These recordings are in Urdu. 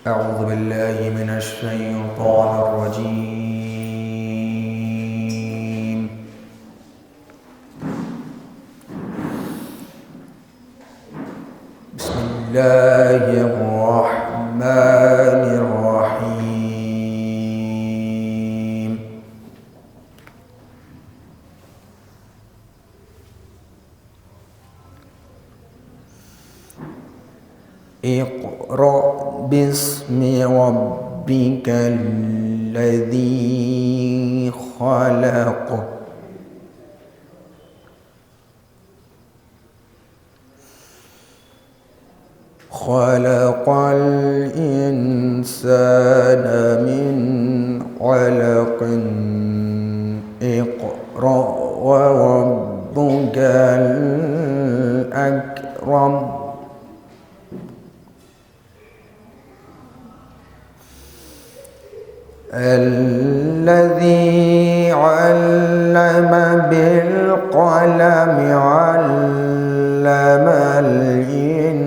أعوذ بالله من الشيطان الرجيم. بسم الله الرحمن الرحيم. اقرأ باسم ربك الذي خلق. خلق الإنسان من علق. اقرأ وربك الأكرم. الذي علم بالقلم علم الإنسان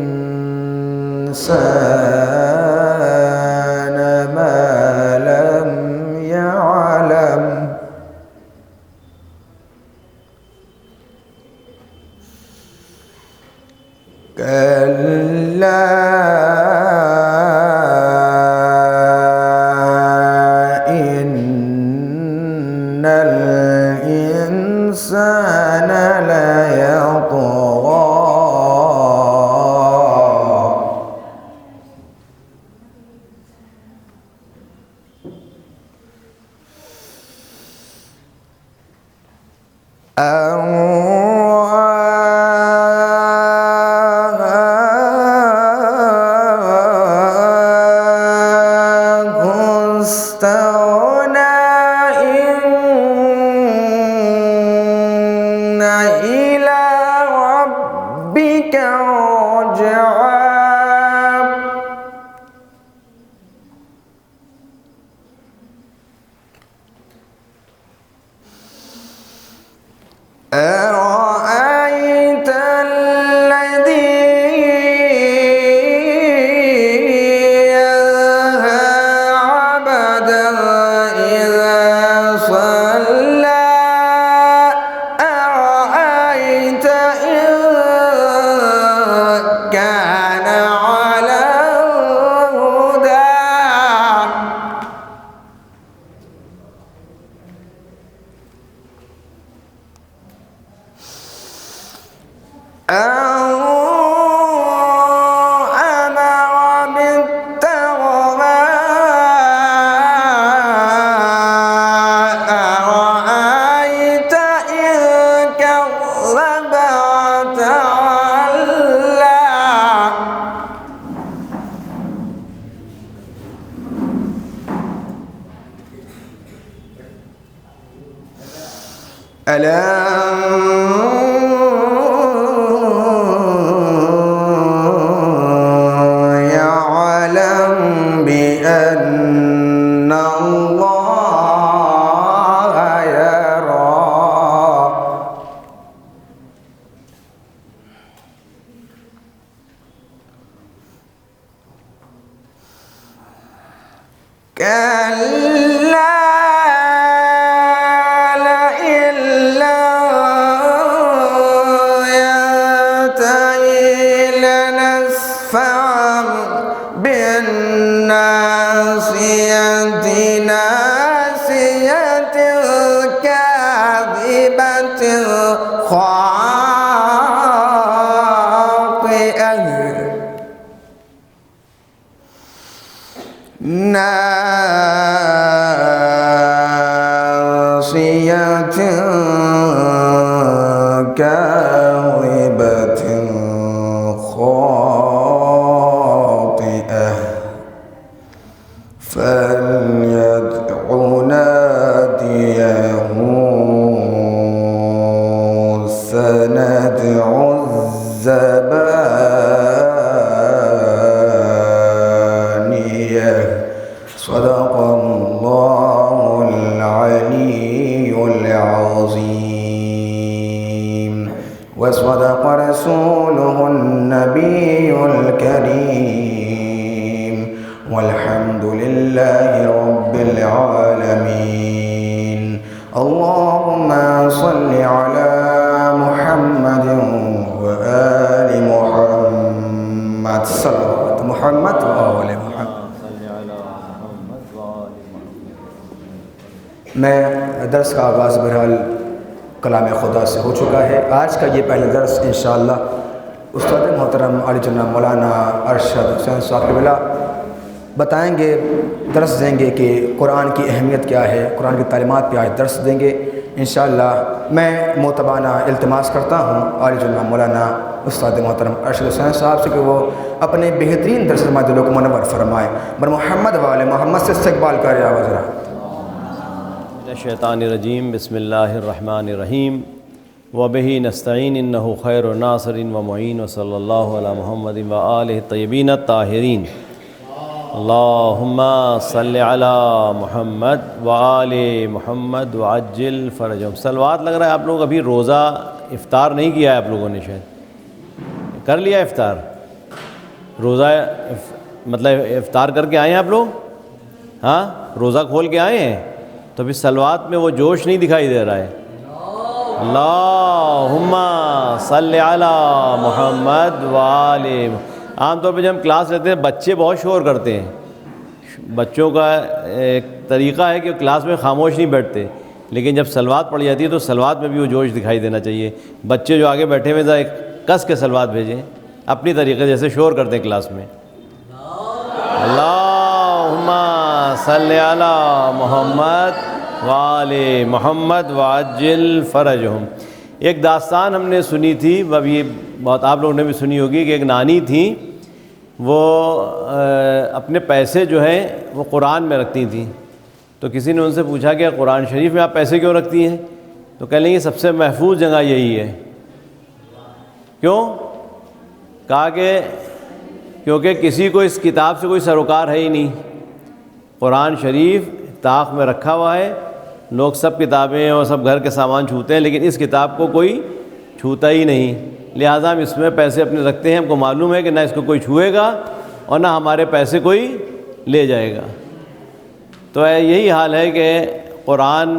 ما لم يعلم. كلا إن الإنسان ليطغى أن رآه استغنى. إن إلى ربك رجعا. أرأيت الذي ينهى عبدا إذا صلى. أرأيت إن كان على الهدى. أو أمر بالتقوى. أرأيت إن كذب وتولى. ألم يعلم بأن الله يرى. كلا لئن لم ينته لنسفعا بالناصية. ناصية كاذبة خاطئة. ناصية كاذبة خاطئة. فليدع ناديه. سندع الزبانية. صدق الله العلي العظيم. وصدق رسوله النبي الكريم. والحمد لله رب العالمين. اللهم صل على محمد وآل محمد. صلوات محمد وآل محمد. میں درس کا آغاز بہرحال کلام خدا سے ہو چکا ہے. آج کا یہ پہلا درس انشاءاللہ استاد محترم علی جناب مولانا ارشد حسین صاحب قبلہ بتائیں گے، درس دیں گے کہ قرآن کی اہمیت کیا ہے، قرآن کی تعلیمات پہ آج درس دیں گے انشاءاللہ. میں معتبانہ التماس کرتا ہوں علی جناب مولانا استاد محترم ارشد حسین صاحب سے کہ وہ اپنے بہترین درس میں دلوں کو منور فرمائے. بر محمد والے محمد سے استقبال کرے آواز رہا. الشیطان الرجیم. بسم اللہ الرحمن الرحیم. وبہ نستعین انہ خیر ناصر و معین وصلی اللہ علی محمد وآلہ الطیبین الطاہرین. اللہم صلی علی محمد وآل محمد وعجل فرجہم. صلوات لگ رہا ہے آپ لوگ ابھی روزہ افطار نہیں کیا ہے آپ لوگوں نے، شاید کر لیا افطار؟ روزہ مطلب افطار کر کے آئے ہیں آپ لوگ؟ ہاں روزہ کھول کے آئے ہیں تو ابھی صلوات میں وہ جوش نہیں دکھائی دے رہا ہے. اللہم صلی علی محمد وآل. عام طور پہ جب ہم کلاس لیتے ہیں بچے بہت شور کرتے ہیں. بچوں کا ایک طریقہ ہے کہ کلاس میں خاموش نہیں بیٹھتے، لیکن جب صلوات پڑھی جاتی ہے تو صلوات میں بھی وہ جوش دکھائی دینا چاہیے. بچے جو آگے بیٹھے ہوئے ذرا کس کے صلوات بھیجیں اپنی طریقے جیسے شور کرتے ہیں کلاس میں. اللہم صلی علی محمد وآل محمد وعجل فرجہم. ایک داستان ہم نے سنی تھی، ابھی بہت آپ لوگوں نے بھی سنی ہوگی، کہ ایک نانی تھیں، وہ اپنے پیسے جو ہیں وہ قرآن میں رکھتی تھیں. تو کسی نے ان سے پوچھا کہ قرآن شریف میں آپ پیسے کیوں رکھتی ہیں؟ تو کہہ لیں گے سب سے محفوظ جگہ یہی ہے. کیوں؟ کہا کہ کیونکہ کسی کو اس کتاب سے کوئی سروکار ہے ہی نہیں. قرآن شریف طاق میں رکھا ہوا ہے، لوگ سب کتابیں اور سب گھر کے سامان چھوتے ہیں لیکن اس کتاب کو کوئی چھوتا ہی نہیں، لہٰذا ہم اس میں پیسے اپنے رکھتے ہیں. ہم کو معلوم ہے کہ نہ اس کو کوئی چھوئے گا اور نہ ہمارے پیسے کوئی لے جائے گا. تو یہی حال ہے کہ قرآن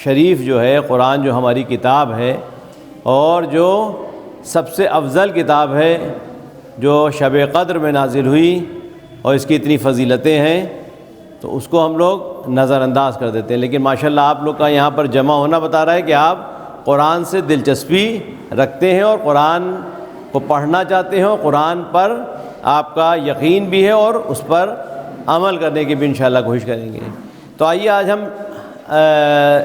شریف جو ہے، قرآن جو ہماری کتاب ہے اور جو سب سے افضل کتاب ہے، جو شب قدر میں نازل ہوئی اور اس کی اتنی فضیلتیں ہیں، تو اس کو ہم لوگ نظر انداز کر دیتے ہیں. لیکن ماشاءاللہ آپ لوگ کا یہاں پر جمع ہونا بتا رہا ہے کہ آپ قرآن سے دلچسپی رکھتے ہیں اور قرآن کو پڑھنا چاہتے ہیں اور قرآن پر آپ کا یقین بھی ہے اور اس پر عمل کرنے کی بھی انشاءاللہ کوشش کریں گے. تو آئیے آج ہم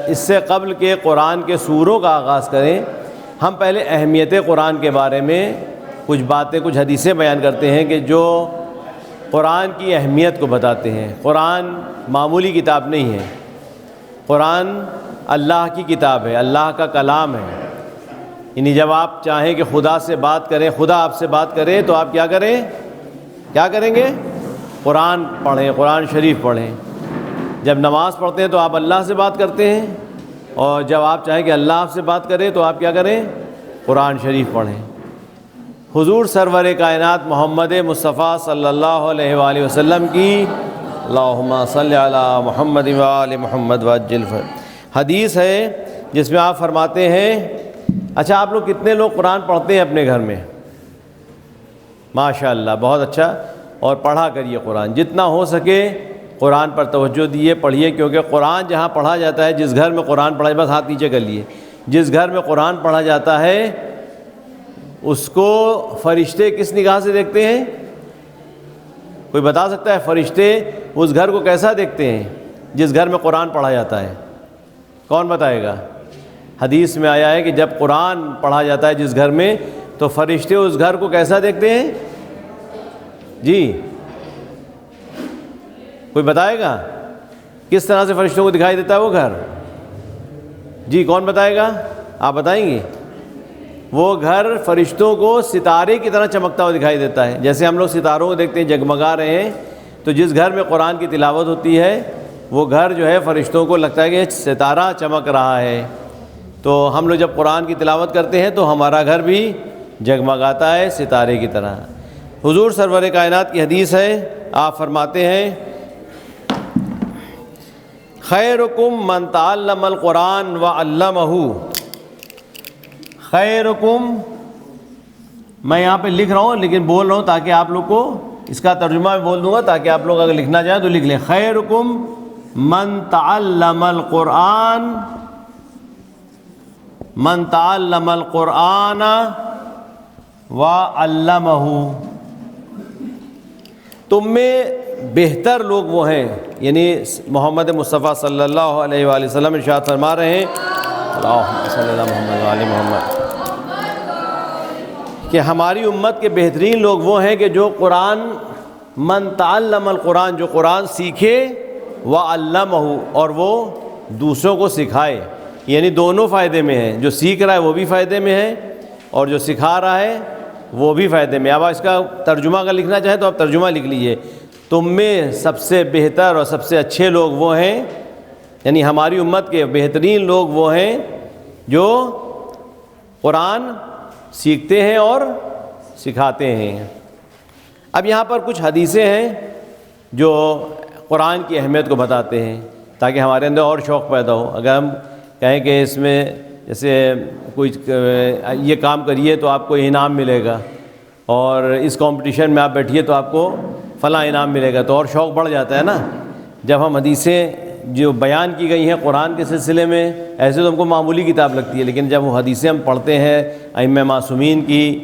اس سے قبل کے قرآن کے سوروں کا آغاز کریں. ہم پہلے اہمیت قرآن کے بارے میں کچھ باتیں، کچھ حدیثیں بیان کرتے ہیں کہ جو قرآن کی اہمیت کو بتاتے ہیں. قرآن معمولی کتاب نہیں ہے، قرآن اللہ کی کتاب ہے، اللہ کا کلام ہے. یعنی جب آپ چاہیں کہ خدا سے بات کریں، خدا آپ سے بات کرے تو آپ کیا کریں گے؟ قرآن پڑھیں، قرآن شریف پڑھیں. جب نماز پڑھتے ہیں تو آپ اللہ سے بات کرتے ہیں، اور جب آپ چاہیں کہ اللہ آپ سے بات کرے تو آپ کیا کریں؟ قرآن شریف پڑھیں. حضور سرور کائنات محمد مصطفیٰ صلی اللہ علیہ وآلہ وسلم کی اللہم صلی علی محمد وآل محمد وعجل حدیث ہے جس میں آپ فرماتے ہیں. اچھا آپ لوگ کتنے لوگ قرآن پڑھتے ہیں اپنے گھر میں؟ ماشاءاللہ بہت اچھا. اور پڑھا کریے قرآن، جتنا ہو سکے قرآن پر توجہ دیے، پڑھیے. کیونکہ قرآن جہاں پڑھا جاتا ہے، جس گھر میں قرآن پڑھا، بس ہاتھ نیچے کر لیے، جس گھر میں قرآن پڑھا جاتا ہے اس کو فرشتے کس نگاہ سے دیکھتے ہیں؟ کوئی بتا سکتا ہے فرشتے اس گھر کو کیسا دیکھتے ہیں جس گھر میں قرآن پڑھا جاتا ہے؟ کون بتائے گا؟ حدیث میں آیا ہے کہ جب قرآن پڑھا جاتا ہے جس گھر میں تو فرشتے اس گھر کو کیسا دیکھتے ہیں؟ جی کوئی بتائے گا کس طرح سے فرشتوں کو دکھائی دیتا ہے وہ گھر؟ جی کون بتائے گا؟ آپ بتائیں گے؟ وہ گھر فرشتوں کو ستارے کی طرح چمکتا ہوا دکھائی دیتا ہے. جیسے ہم لوگ ستاروں کو دیکھتے ہیں جگمگا رہے ہیں، تو جس گھر میں قرآن کی تلاوت ہوتی ہے وہ گھر جو ہے فرشتوں کو لگتا ہے کہ ستارہ چمک رہا ہے. تو ہم لوگ جب قرآن کی تلاوت کرتے ہیں تو ہمارا گھر بھی جگمگاتا ہے ستارے کی طرح. حضور سرور کائنات کی حدیث ہے آپ فرماتے ہیں خیرکم من تعلم القرآن وعلمہ. خیرکم، میں یہاں پہ لکھ رہا ہوں لیکن بول رہا ہوں تاکہ آپ لوگ کو اس کا ترجمہ میں بول دوں گا تاکہ آپ لوگ اگر لکھنا چاہیں تو لکھ لیں. خیرکم من تعلم القرآن، من تعلم القرآن وعلمہ. تم میں بہتر لوگ وہ ہیں، یعنی محمد مصطفیٰ صلی اللہ علیہ وآلہ وسلم ارشاد فرما رہے ہیں اللہم صلی اللہ محمد وآل محمد، کہ ہماری امت کے بہترین لوگ وہ ہیں کہ جو قرآن، من تعلم القرآن، جو قرآن سیکھے، وعلمہ، اور وہ دوسروں کو سکھائے. یعنی دونوں فائدے میں ہیں، جو سیکھ رہا ہے وہ بھی فائدے میں ہے اور جو سکھا رہا ہے وہ بھی فائدے میں. اب اس کا ترجمہ اگر لکھنا چاہیں تو آپ ترجمہ لکھ لیجئے. تم میں سب سے بہتر اور سب سے اچھے لوگ وہ ہیں، یعنی ہماری امت کے بہترین لوگ وہ ہیں جو قرآن سیکھتے ہیں اور سکھاتے ہیں. اب یہاں پر کچھ حدیثیں ہیں جو قرآن کی اہمیت کو بتاتے ہیں تاکہ ہمارے اندر اور شوق پیدا ہو. اگر ہم کہیں کہ اس میں جیسے کوئی یہ کام کریے تو آپ کو انعام ملے گا، اور اس کمپٹیشن میں آپ بیٹھیے تو آپ کو فلاں انعام ملے گا، تو اور شوق بڑھ جاتا ہے نا. جب ہم حدیثیں جو بیان کی گئی ہیں قرآن کے سلسلے میں، ایسے تو ہم کو معمولی کتاب لگتی ہے، لیکن جب وہ حدیثیں ہم پڑھتے ہیں ائمہ معصومین کی،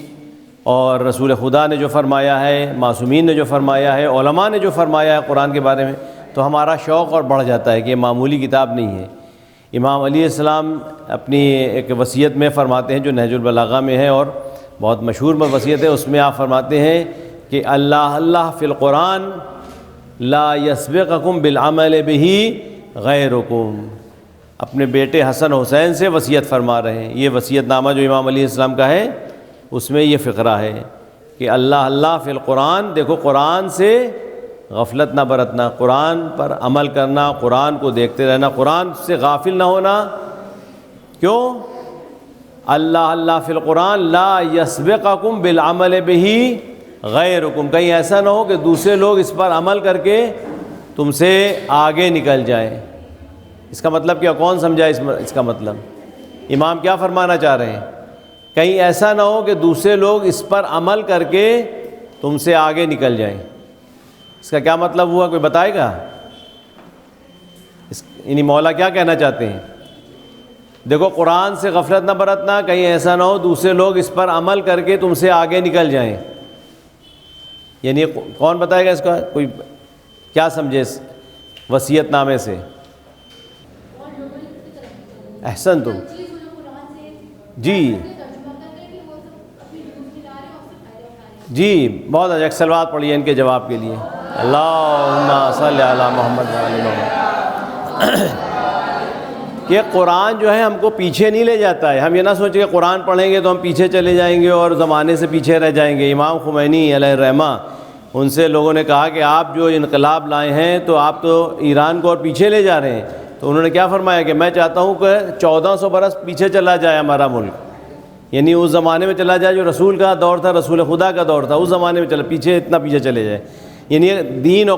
اور رسول خدا نے جو فرمایا ہے، معصومین نے جو فرمایا ہے، علماء نے جو فرمایا ہے قرآن کے بارے میں، تو ہمارا شوق اور بڑھ جاتا ہے کہ یہ معمولی کتاب نہیں ہے. امام علیہ السلام اپنی ایک وصیت میں فرماتے ہیں جو نہج البلاغہ میں ہے اور بہت مشہور وصیت ہے، اس میں آپ فرماتے ہیں کہ اللہ فی القرآن لا یسبقکم بالعمل بہ غیرکم. اپنے بیٹے حسن حسین سے وصیت فرما رہے ہیں. یہ وصیت نامہ جو امام علیہ السلام کا ہے اس میں یہ فقرہ ہے کہ اللہ فی القرآن، دیکھو قرآن سے غفلت نہ برتنا، قرآن پر عمل کرنا، قرآن کو دیکھتے رہنا، قرآن سے غافل نہ ہونا. کیوں؟ اللہ فی القرآن لا یسبقکم بالعمل بہ غیرکم، کہیں ایسا نہ ہو کہ دوسرے لوگ اس پر عمل کر کے تم سے آگے نکل جائیں. اس کا مطلب کیا؟ کون سمجھا اس کا مطلب؟ امام کیا فرمانا چاہ رہے ہیں؟ کہیں ایسا نہ ہو کہ دوسرے لوگ اس پر عمل کر کے تم سے آگے نکل جائیں. اس کا کیا مطلب ہوا؟ کوئی بتائے گا؟ یعنی مولا کیا کہنا چاہتے ہیں؟ دیکھو قرآن سے غفلت نہ برتنا، کہیں ایسا نہ ہو دوسرے لوگ اس پر عمل کر کے تم سے آگے نکل جائیں. یعنی کون بتائے گا اس کا؟ کوئی کیا سمجھے اس وصیت نامے سے؟ احسن تم جی جی بہت اچھا. ایک سلوات پڑھیے ان کے جواب کے لیے. اللہم صلی علی محمد وعلی محمد. کہ قرآن جو ہے ہم کو پیچھے نہیں لے جاتا ہے. ہم یہ نہ سوچیں کہ قرآن پڑھیں گے تو ہم پیچھے چلے جائیں گے اور زمانے سے پیچھے رہ جائیں گے. امام خمینی علیہ الرحمہ، ان سے لوگوں نے کہا کہ آپ جو انقلاب لائے ہیں تو آپ تو ایران کو اور پیچھے لے جا رہے ہیں. تو انہوں نے کیا فرمایا کہ میں چاہتا ہوں کہ 1400 برس پیچھے چلا جائے ہمارا ملک، یعنی اس زمانے میں چلا جائے جو رسول کا دور تھا، رسول خدا کا دور تھا، اس زمانے میں پیچھے اتنا پیچھے چلے جائے. یعنی دین اور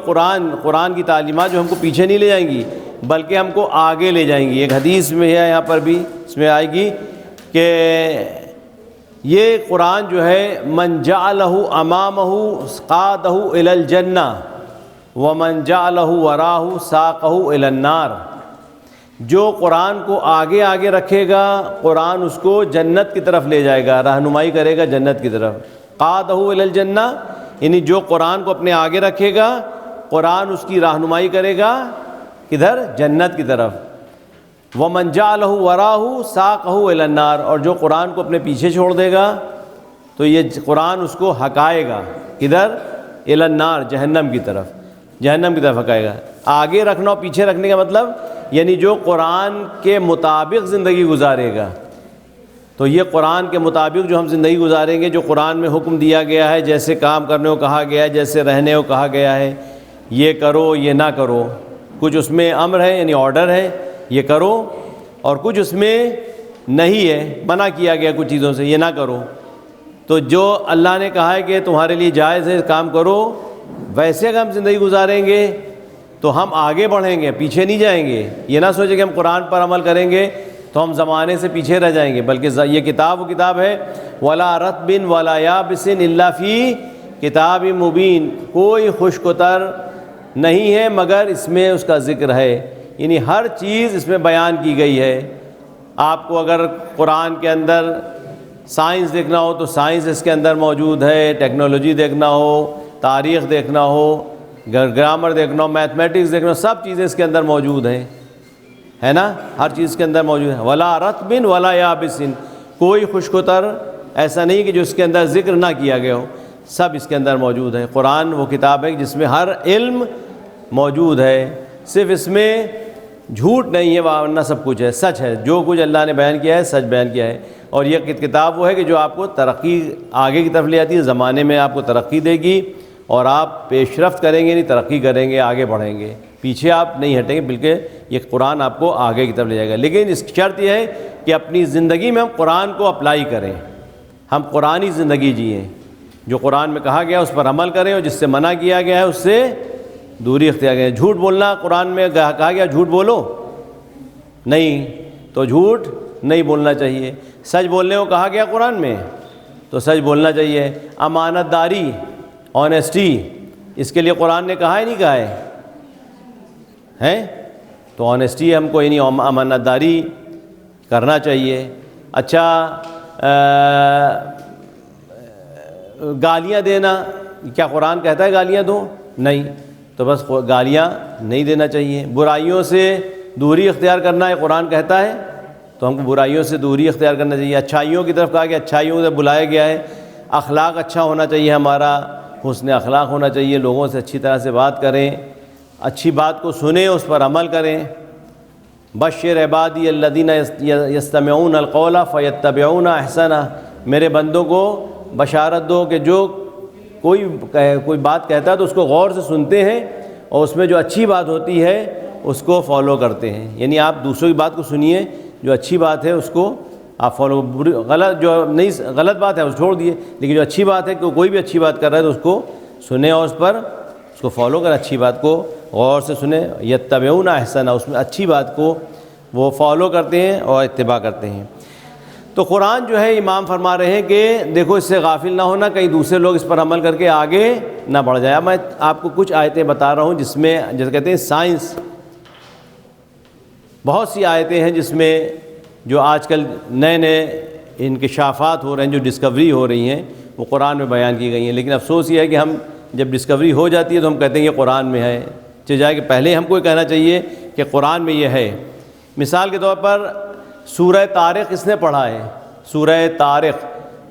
قرآن کی تعلیمات جو ہم کو پیچھے نہیں لے جائیں گی بلکہ ہم کو آگے لے جائیں گی. ایک حدیث میں ہے، یہاں پر بھی اس میں آئے گی کہ یہ قرآن جو ہے من جعلہ امامہ قادہ الی الجنہ ومن جعلہ وراہ ساقہ الی النار. جو قرآن کو آگے آگے رکھے گا قرآن اس کو جنت کی طرف لے جائے گا، رہنمائی کرے گا جنت کی طرف. قادہ الی الجنہ یعنی جو قرآن کو اپنے آگے رکھے گا قرآن اس کی رہنمائی کرے گا کدھر؟ جنت کی طرف. ومن جعلہ وراہ ساقہ الی النار، اور جو قرآن کو اپنے پیچھے چھوڑ دے گا تو یہ قرآن اس کو ہکائے گا کدھر؟ الی النار، جہنم کی طرف. جہنم کی طرف ہکائے گا. آگے رکھنا اور پیچھے رکھنے کا مطلب یعنی جو قرآن کے مطابق زندگی گزارے گا. تو یہ قرآن کے مطابق جو ہم زندگی گزاریں گے، جو قرآن میں حکم دیا گیا ہے، جیسے کام کرنے کو کہا گیا ہے، جیسے رہنے کو کہا گیا ہے، یہ کرو یہ نہ کرو. کچھ اس میں امر ہے یعنی آرڈر ہے یہ کرو، اور کچھ اس میں نہیں ہے، منع کیا گیا کچھ چیزوں سے یہ نہ کرو. تو جو اللہ نے کہا ہے کہ تمہارے لیے جائز ہے کام کرو، ویسے اگر ہم زندگی گزاریں گے تو ہم آگے بڑھیں گے، پیچھے نہیں جائیں گے۔ یہ نہ سوچیں کہ ہم قرآن پر عمل کریں گے تو ہم زمانے سے پیچھے رہ جائیں گے، بلکہ یہ کتاب وہ کتاب ہے وَلَا رَطْبٍ وَلَا يَابِسٍ إِلَّا فِي کتاب مبین، کوئی خشک و تر نہیں ہے مگر اس میں اس کا ذکر ہے، یعنی ہر چیز اس میں بیان کی گئی ہے۔ آپ کو اگر قرآن کے اندر سائنس دیکھنا ہو تو سائنس اس کے اندر موجود ہے، ٹیکنالوجی دیکھنا ہو، تاریخ دیکھنا ہو، گرامر دیکھنا ہو، میتھمیٹکس دیکھنا ہو، سب چیزیں اس کے اندر موجود ہیں، ہے نا، ہر چیز کے اندر موجود ہے۔ وَلَا رَطْبٍ وَلَا يَابِسٍ، کوئی خشک و تر ایسا نہیں کہ جو اس کے اندر ذکر نہ کیا گیا ہو، سب اس کے اندر موجود ہے۔ قرآن وہ کتاب ہے جس میں ہر علم موجود ہے، صرف اس میں جھوٹ نہیں ہے ورنہ سب کچھ ہے، سچ ہے، جو کچھ اللہ نے بیان کیا ہے سچ بیان کیا ہے۔ اور یہ کتاب وہ ہے کہ جو آپ کو ترقی آگے کی طرف لے جاتی ہے، زمانے میں آپ کو ترقی دے گی اور آپ پیش رفت کریں گے، نہیں ترقی کریں گے، آگے بڑھیں گے، پیچھے آپ نہیں ہٹیں گے، بلکہ یہ قرآن آپ کو آگے کی طرف لے جائے گا۔ لیکن اس کی شرط یہ ہے کہ اپنی زندگی میں ہم قرآن کو اپلائی کریں، ہم قرآنی زندگی جئیں، جو قرآن میں کہا گیا اس پر عمل کریں، اور جس سے منع کیا گیا ہے اس سے دوری اختیار کریں۔ جھوٹ بولنا قرآن میں کہا گیا جھوٹ بولو نہیں، تو جھوٹ نہیں بولنا چاہیے۔ سچ بولنے کو کہا گیا قرآن میں تو سچ بولنا چاہیے۔ امانت داری، آنیسٹی، اس کے لیے قرآن نے کہا ہی نہیں کہا ہے تو آنیسٹی ہم کو یعنی امانت داری کرنا چاہیے۔ اچھا، گالیاں دینا، کیا قرآن کہتا ہے گالیاں دو؟ نہیں، تو بس گالیاں نہیں دینا چاہیے۔ برائیوں سے دوری اختیار کرنا ہے، قرآن کہتا ہے تو ہم کو برائیوں سے دوری اختیار کرنا چاہیے۔ اچھائیوں کی طرف کہا کہ اچھائیوں سے بلایا گیا ہے۔ اخلاق اچھا ہونا چاہیے، ہمارا حسن اخلاق ہونا چاہیے، لوگوں سے اچھی طرح سے بات کریں، اچھی بات کو سنیں، اس پر عمل کریں۔ بشر عبادی الذین یستمعون القول فیتبعون احسنہ، میرے بندوں کو بشارت دو کہ جو کوئی بات کہتا ہے تو اس کو غور سے سنتے ہیں اور اس میں جو اچھی بات ہوتی ہے اس کو فالو کرتے ہیں۔ یعنی آپ دوسروں کی بات کو سنیے، جو اچھی بات ہے اس کو آپ فالو، غلط جو نہیں غلط بات ہے اس چھوڑ دیے، لیکن جو اچھی بات ہے کہ کوئی بھی اچھی بات کر رہا ہے تو اس کو سنیں اور اس کو فالو کریں، اچھی بات کو غور سے سنیں۔ یتبعون احسنہ، اس میں اچھی بات کو وہ فالو کرتے ہیں اور اتباع کرتے ہیں۔ تو قرآن جو ہے امام فرما رہے ہیں کہ دیکھو اس سے غافل نہ ہونا، کہیں دوسرے لوگ اس پر عمل کر کے آگے نہ بڑھ جائے۔ اب میں آپ کو کچھ آیتیں بتا رہا ہوں جس میں جیسے کہتے ہیں سائنس، بہت سی آیتیں ہیں جس میں جو آج کل نئے انکشافات ہو رہے ہیں، جو ڈسکوری ہو رہی ہیں وہ قرآن میں بیان کی گئی ہیں۔ لیکن افسوس یہ ہے کہ ہم جب ڈسکوری ہو جاتی ہے تو ہم کہتے ہیں یہ قرآن میں ہے، چاہے جائے کہ پہلے ہم کو کہنا چاہیے کہ قرآن میں یہ ہے۔ مثال کے طور پر سورہ طارق کس نے پڑھا ہے؟ سورہ طارق،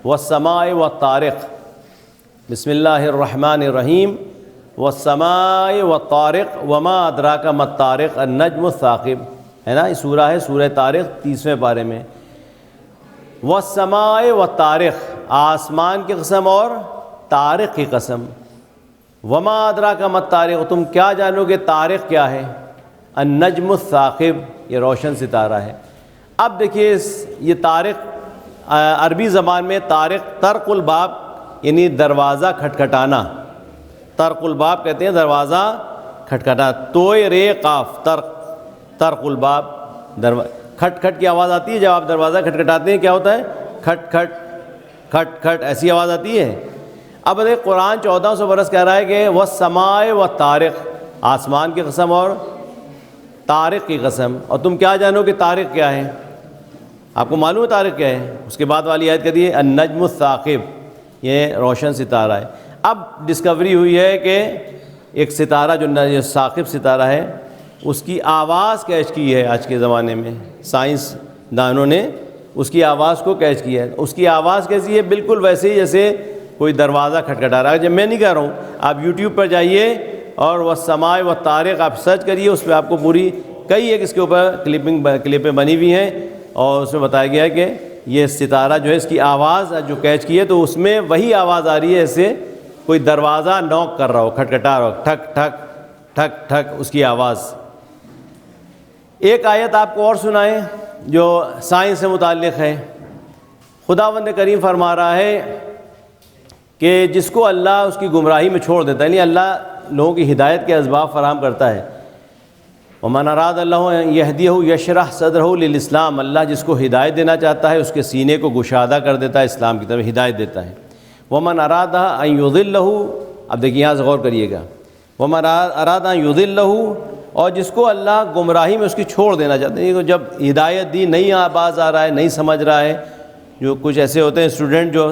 والسماء والطارق، بسم اللہ الرحمن الرحیم، والسماء والطارق وما ادراک ما الطارق النجم الثاقب، ہے نا، یہ سورہ ہے سورہ طارق 30ویں پارے میں۔ والسماء والطارق، آسمان کی قسم اور طارق کی قسم۔ وما ادراک ما الطارق، تم کیا جانو گے طارق کیا ہے؟ النجم الثاقب، یہ روشن ستارہ ہے۔ اب دیکھیے یہ طارق عربی زبان میں طارق طرق الباب یعنی دروازہ کھٹکھٹانا، طرق الباب کہتے ہیں دروازہ کھٹکھٹانا، توئے رے قاف طرق الباب، کھٹ کھٹ کی آواز آتی ہے جب آپ دروازہ کھٹکھٹاتے ہیں، کیا ہوتا ہے؟ کھٹ کھٹ کھٹ کھٹ ایسی آواز آتی ہے۔ اب دیکھ قرآن 1400 برس کہہ رہا ہے کہ والسماء والطارق، آسمان کی قسم اور طارق کی قسم، اور تم کیا جانو کہ طارق کیا ہے؟ آپ کو معلوم ہے طارق کیا ہے؟ اس کے بعد والی آیت کہتی ہے النجم الثاقب، یہ روشن ستارہ ہے۔ اب ڈسکوری ہوئی ہے کہ ایک ستارہ جو ثاقب ستارہ ہے اس کی آواز کیچ کی ہے، آج کے زمانے میں سائنس دانوں نے اس کی آواز کو کیچ کیا ہے۔ اس کی آواز کیسی ہے؟ بالکل ویسے ہی جیسے کوئی دروازہ کھٹکھٹا رہا ہے۔ جب میں نہیں کہہ رہا ہوں، آپ یوٹیوب پر جائیے اور والسماء والطارق آپ سرچ کریے، اس پہ آپ کو پوری کئی ایک اس کے اوپر کلپیں بنی ہوئی ہیں اور اس میں بتایا گیا ہے کہ یہ ستارہ جو ہے اس کی آواز جو کیچ کی ہے تو اس میں وہی آواز آ رہی ہے ایسے کوئی دروازہ نوک کر رہا ہو، کھٹکھٹا رہا ہو، ٹھک ٹھک ٹھک ٹھک اس کی آواز۔ ایک آیت آپ کو اور سنائیں جو سائنس سے متعلق ہے۔ خداوند کریم فرما رہا ہے کہ جس کو اللہ اس کی گمراہی میں چھوڑ دیتا ہے، یعنی اللہ لوگوں کی ہدایت کے اسباب فراہم کرتا ہے. وَمَنْ أَرَادَ اللَّهُ أَنْ يَهْدِيَهُ يَشْرَحْ صَدْرَهُ لِلْإِسْلَامِ، اللہ جس کو ہدایت دینا چاہتا ہے اس کے سینے کو گشادہ کر دیتا ہے، اسلام کی طرف ہدایت دیتا ہے. وَمَنْ أَرَادَ أَنْ يُضِلَّهُ، اب دیکھیے یہاں سے غور کریے گا، وَمَنْ أَرَادَ أَنْ يُضِلَّهُ، اور جس کو اللہ گمراہی میں اس کی چھوڑ دینا چاہتے ہیں. جب ہدایت دی نہیں آواز آ رہا ہے، نہیں سمجھ رہا ہے. جو کچھ ایسے ہوتے ہیں اسٹوڈنٹ جو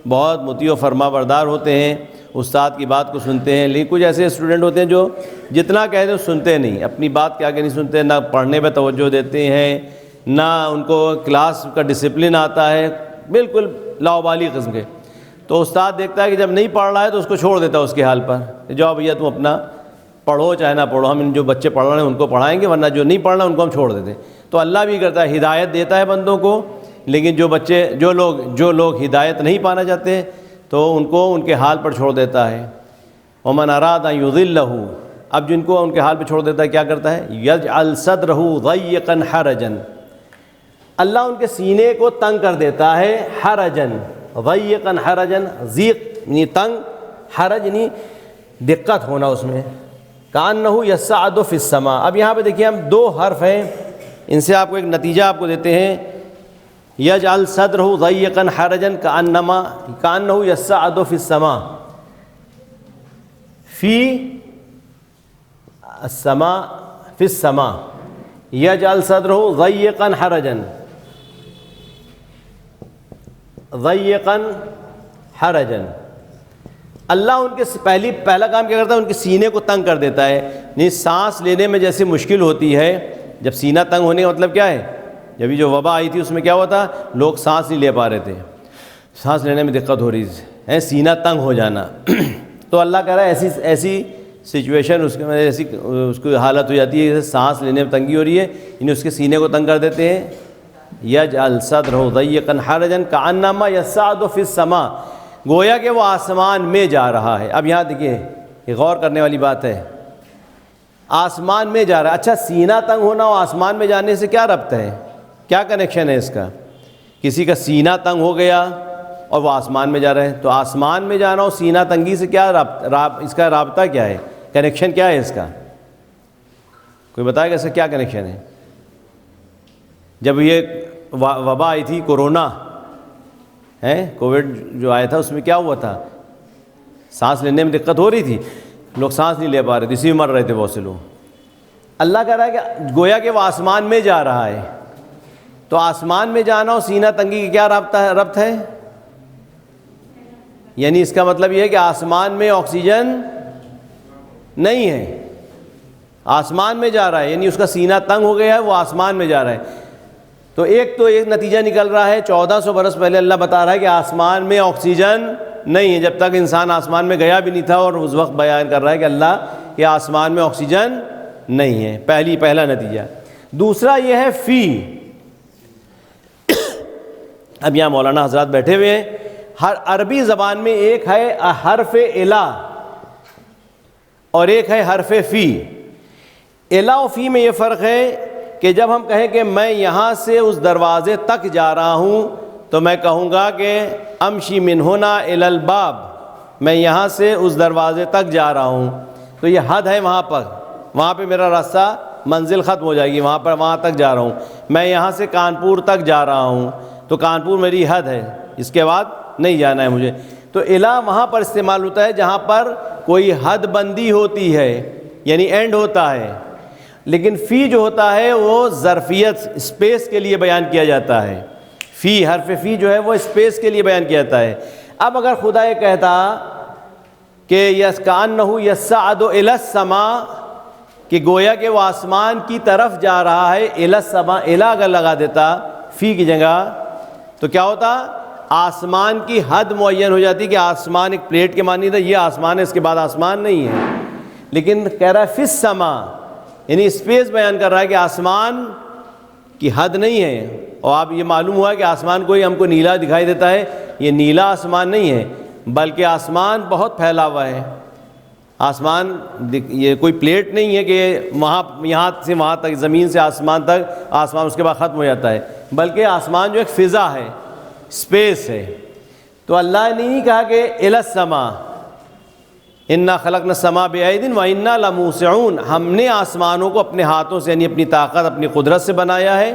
بہت مطیع و فرما بردار ہوتے ہیں، استاد کی بات کو سنتے ہیں، لیکن کچھ ایسے اسٹوڈنٹ ہوتے ہیں جو جتنا کہہ دیں سنتے نہیں، اپنی بات کے آگے نہیں سنتے، نہ پڑھنے پہ توجہ دیتے ہیں، نہ ان کو کلاس کا ڈسپلن آتا ہے، بالکل لاؤبالی قسم کے. تو استاد دیکھتا ہے کہ جب نہیں پڑھ رہا ہے تو اس کو چھوڑ دیتا ہے اس کے حال پر، جاؤ بھیا تم اپنا پڑھو چاہے نہ پڑھو، ہم ان جو بچے پڑھ رہے ہیں ان کو پڑھائیں گے، ورنہ جو نہیں پڑھ رہے ہیں ان کو ہم چھوڑ دیتے ہیں. تو اللہ بھی کرتا ہے، ہدایت دیتا ہے بندوں کو، لیکن جو لوگ ہدایت نہیں پانا چاہتے تو ان کو ان کے حال پر چھوڑ دیتا ہے. وَمَنْ أَرَادَ أَنْ يُضِلَّهُ، اب جن کو ان کے حال پہ چھوڑ دیتا ہے کیا کرتا ہے؟ يَجْعَلْ صَدْرَهُ ضَيِّقًا حَرَجًا، اللہ ان کے سینے کو تنگ کر دیتا ہے. حرجن، ضيقًا حرجن، ضیق یعنی تنگ، حرج یعنی دقت ہونا اس میں. كأنه يصعد في السماء. اب یہاں پہ دیکھیے ہم دو حرف ہیں، ان سے آپ کو ایک نتیجہ آپ کو دیتے ہیں. يجعل صدره ضيقا حرجا كأنه يصعد في السماء. في السماء، في السماء، يجعل صدره ضيقا حرجا، ضيقا حرجا. اللہ ان کے پہلا کام کیا کرتا ہے؟ ان کے سینے کو تنگ کر دیتا ہے. نہیں، سانس لینے میں جیسے مشکل ہوتی ہے، جب سینہ تنگ ہونے کا مطلب کیا ہے؟ جب یہ جو وبا آئی تھی اس میں کیا ہوا تھا؟ لوگ سانس نہیں لے پا رہے تھے، سانس لینے میں دقت ہو رہی ہے، سینہ تنگ ہو جانا. تو اللہ کہہ رہا ہے ایسی سچویشن اس کے ایسی اس کی حالت ہو جاتی ہے جیسے سانس لینے میں تنگی ہو رہی ہے، یعنی اس کے سینے کو تنگ کر دیتے ہیں. یجعل صدرہ ضیقا حرجا کأنما یصعد فی السماء، گویا کہ وہ آسمان میں جا رہا ہے. اب یہاں دیکھیے یہ غور کرنے والی بات ہے، آسمان میں جا رہا ہے. اچھا، سینہ تنگ ہونا اور آسمان میں جانے سے کیا ربط ہے؟ کیا کنیکشن ہے اس کا؟ کسی کا سینہ تنگ ہو گیا اور وہ آسمان میں جا رہے ہیں، تو آسمان میں جانا اور سینہ تنگی سے کیا اس کا رابطہ کیا ہے؟ کنیکشن کیا ہے اس کا؟ کوئی بتائے گا اس کا کیا کنیکشن ہے؟ جب یہ وبا آئی تھی، کورونا کووڈ جو آیا تھا، اس میں کیا ہوا تھا؟ سانس لینے میں دقت ہو رہی تھی، لوگ سانس نہیں لے پا رہے تھے، اسی میں مر رہے تھے بہت سے لوگ. اللہ کہہ رہا ہے کہ گویا کہ وہ آسمان میں جا رہا ہے. تو آسمان میں جانا اور سینہ تنگی کی کیا ربط ہے؟ یعنی اس کا مطلب یہ ہے کہ آسمان میں آکسیجن نہیں ہے، آسمان میں جا رہا ہے، یعنی اس کا سینہ تنگ ہو گیا ہے، وہ آسمان میں جا رہا ہے. تو ایک نتیجہ نکل رہا ہے، 1400 برس پہلے اللہ بتا رہا ہے کہ آسمان میں آکسیجن نہیں ہے، جب تک انسان آسمان میں گیا بھی نہیں تھا، اور اس وقت بیان کر رہا ہے کہ اللہ کے آسمان میں آکسیجن نہیں ہے. پہلا نتیجہ. دوسرا یہ ہے فی. اب یہاں مولانا حضرات بیٹھے ہوئے ہیں. ہر عربی زبان میں ایک ہے حرف الا اور ایک ہے حرف فی. الا و فی میں یہ فرق ہے کہ جب ہم کہیں کہ میں یہاں سے اس دروازے تک جا رہا ہوں تو میں کہوں گا کہ امشی من ہنا الی الباب، میں یہاں سے اس دروازے تک جا رہا ہوں، تو یہ حد ہے وہاں پہ میرا راستہ منزل ختم ہو جائے گی، وہاں تک جا رہا ہوں. میں یہاں سے کانپور تک جا رہا ہوں تو کانپور میری حد ہے، اس کے بعد نہیں جانا ہے مجھے. تو الا وہاں پر استعمال ہوتا ہے جہاں پر کوئی حد بندی ہوتی ہے، یعنی اینڈ ہوتا ہے. لیکن فی جو ہوتا ہے وہ ظرفیت، اسپیس کے لیے بیان کیا جاتا ہے. فی، حرف فی جو ہے وہ اسپیس کے لیے بیان کیا جاتا ہے. اب اگر خدا یہ کہتا کہ کأنہ یصعد الی السماء، کہ گویا کہ وہ آسمان کی طرف جا رہا ہے، الی السماء، الی اگر لگا دیتا فی کی جگہ تو کیا ہوتا؟ آسمان کی حد معین ہو جاتی کہ آسمان ایک پلیٹ کے معنی تھا، یہ آسمان ہے، اس کے بعد آسمان نہیں ہے. لیکن کہہ رہا ہے فی السماء، یعنی اسپیس بیان کر رہا ہے کہ آسمان کی حد نہیں ہے. اور آپ یہ معلوم ہوا کہ آسمان کوئی ہم کو نیلا دکھائی دیتا ہے، یہ نیلا آسمان نہیں ہے، بلکہ آسمان بہت پھیلا ہوا ہے. آسمان یہ کوئی پلیٹ نہیں ہے کہ یہاں سے وہاں تک، زمین سے آسمان تک، آسمان اس کے بعد ختم ہو جاتا ہے، بلکہ آسمان جو ایک فضا ہے، اسپیس ہے. تو اللہ نے نہیں کہا کہ الی السما، انا خلقنا السما بأید وانا لموسعون، ہم نے آسمانوں کو اپنے ہاتھوں سے یعنی اپنی طاقت اپنی قدرت سے بنایا ہے،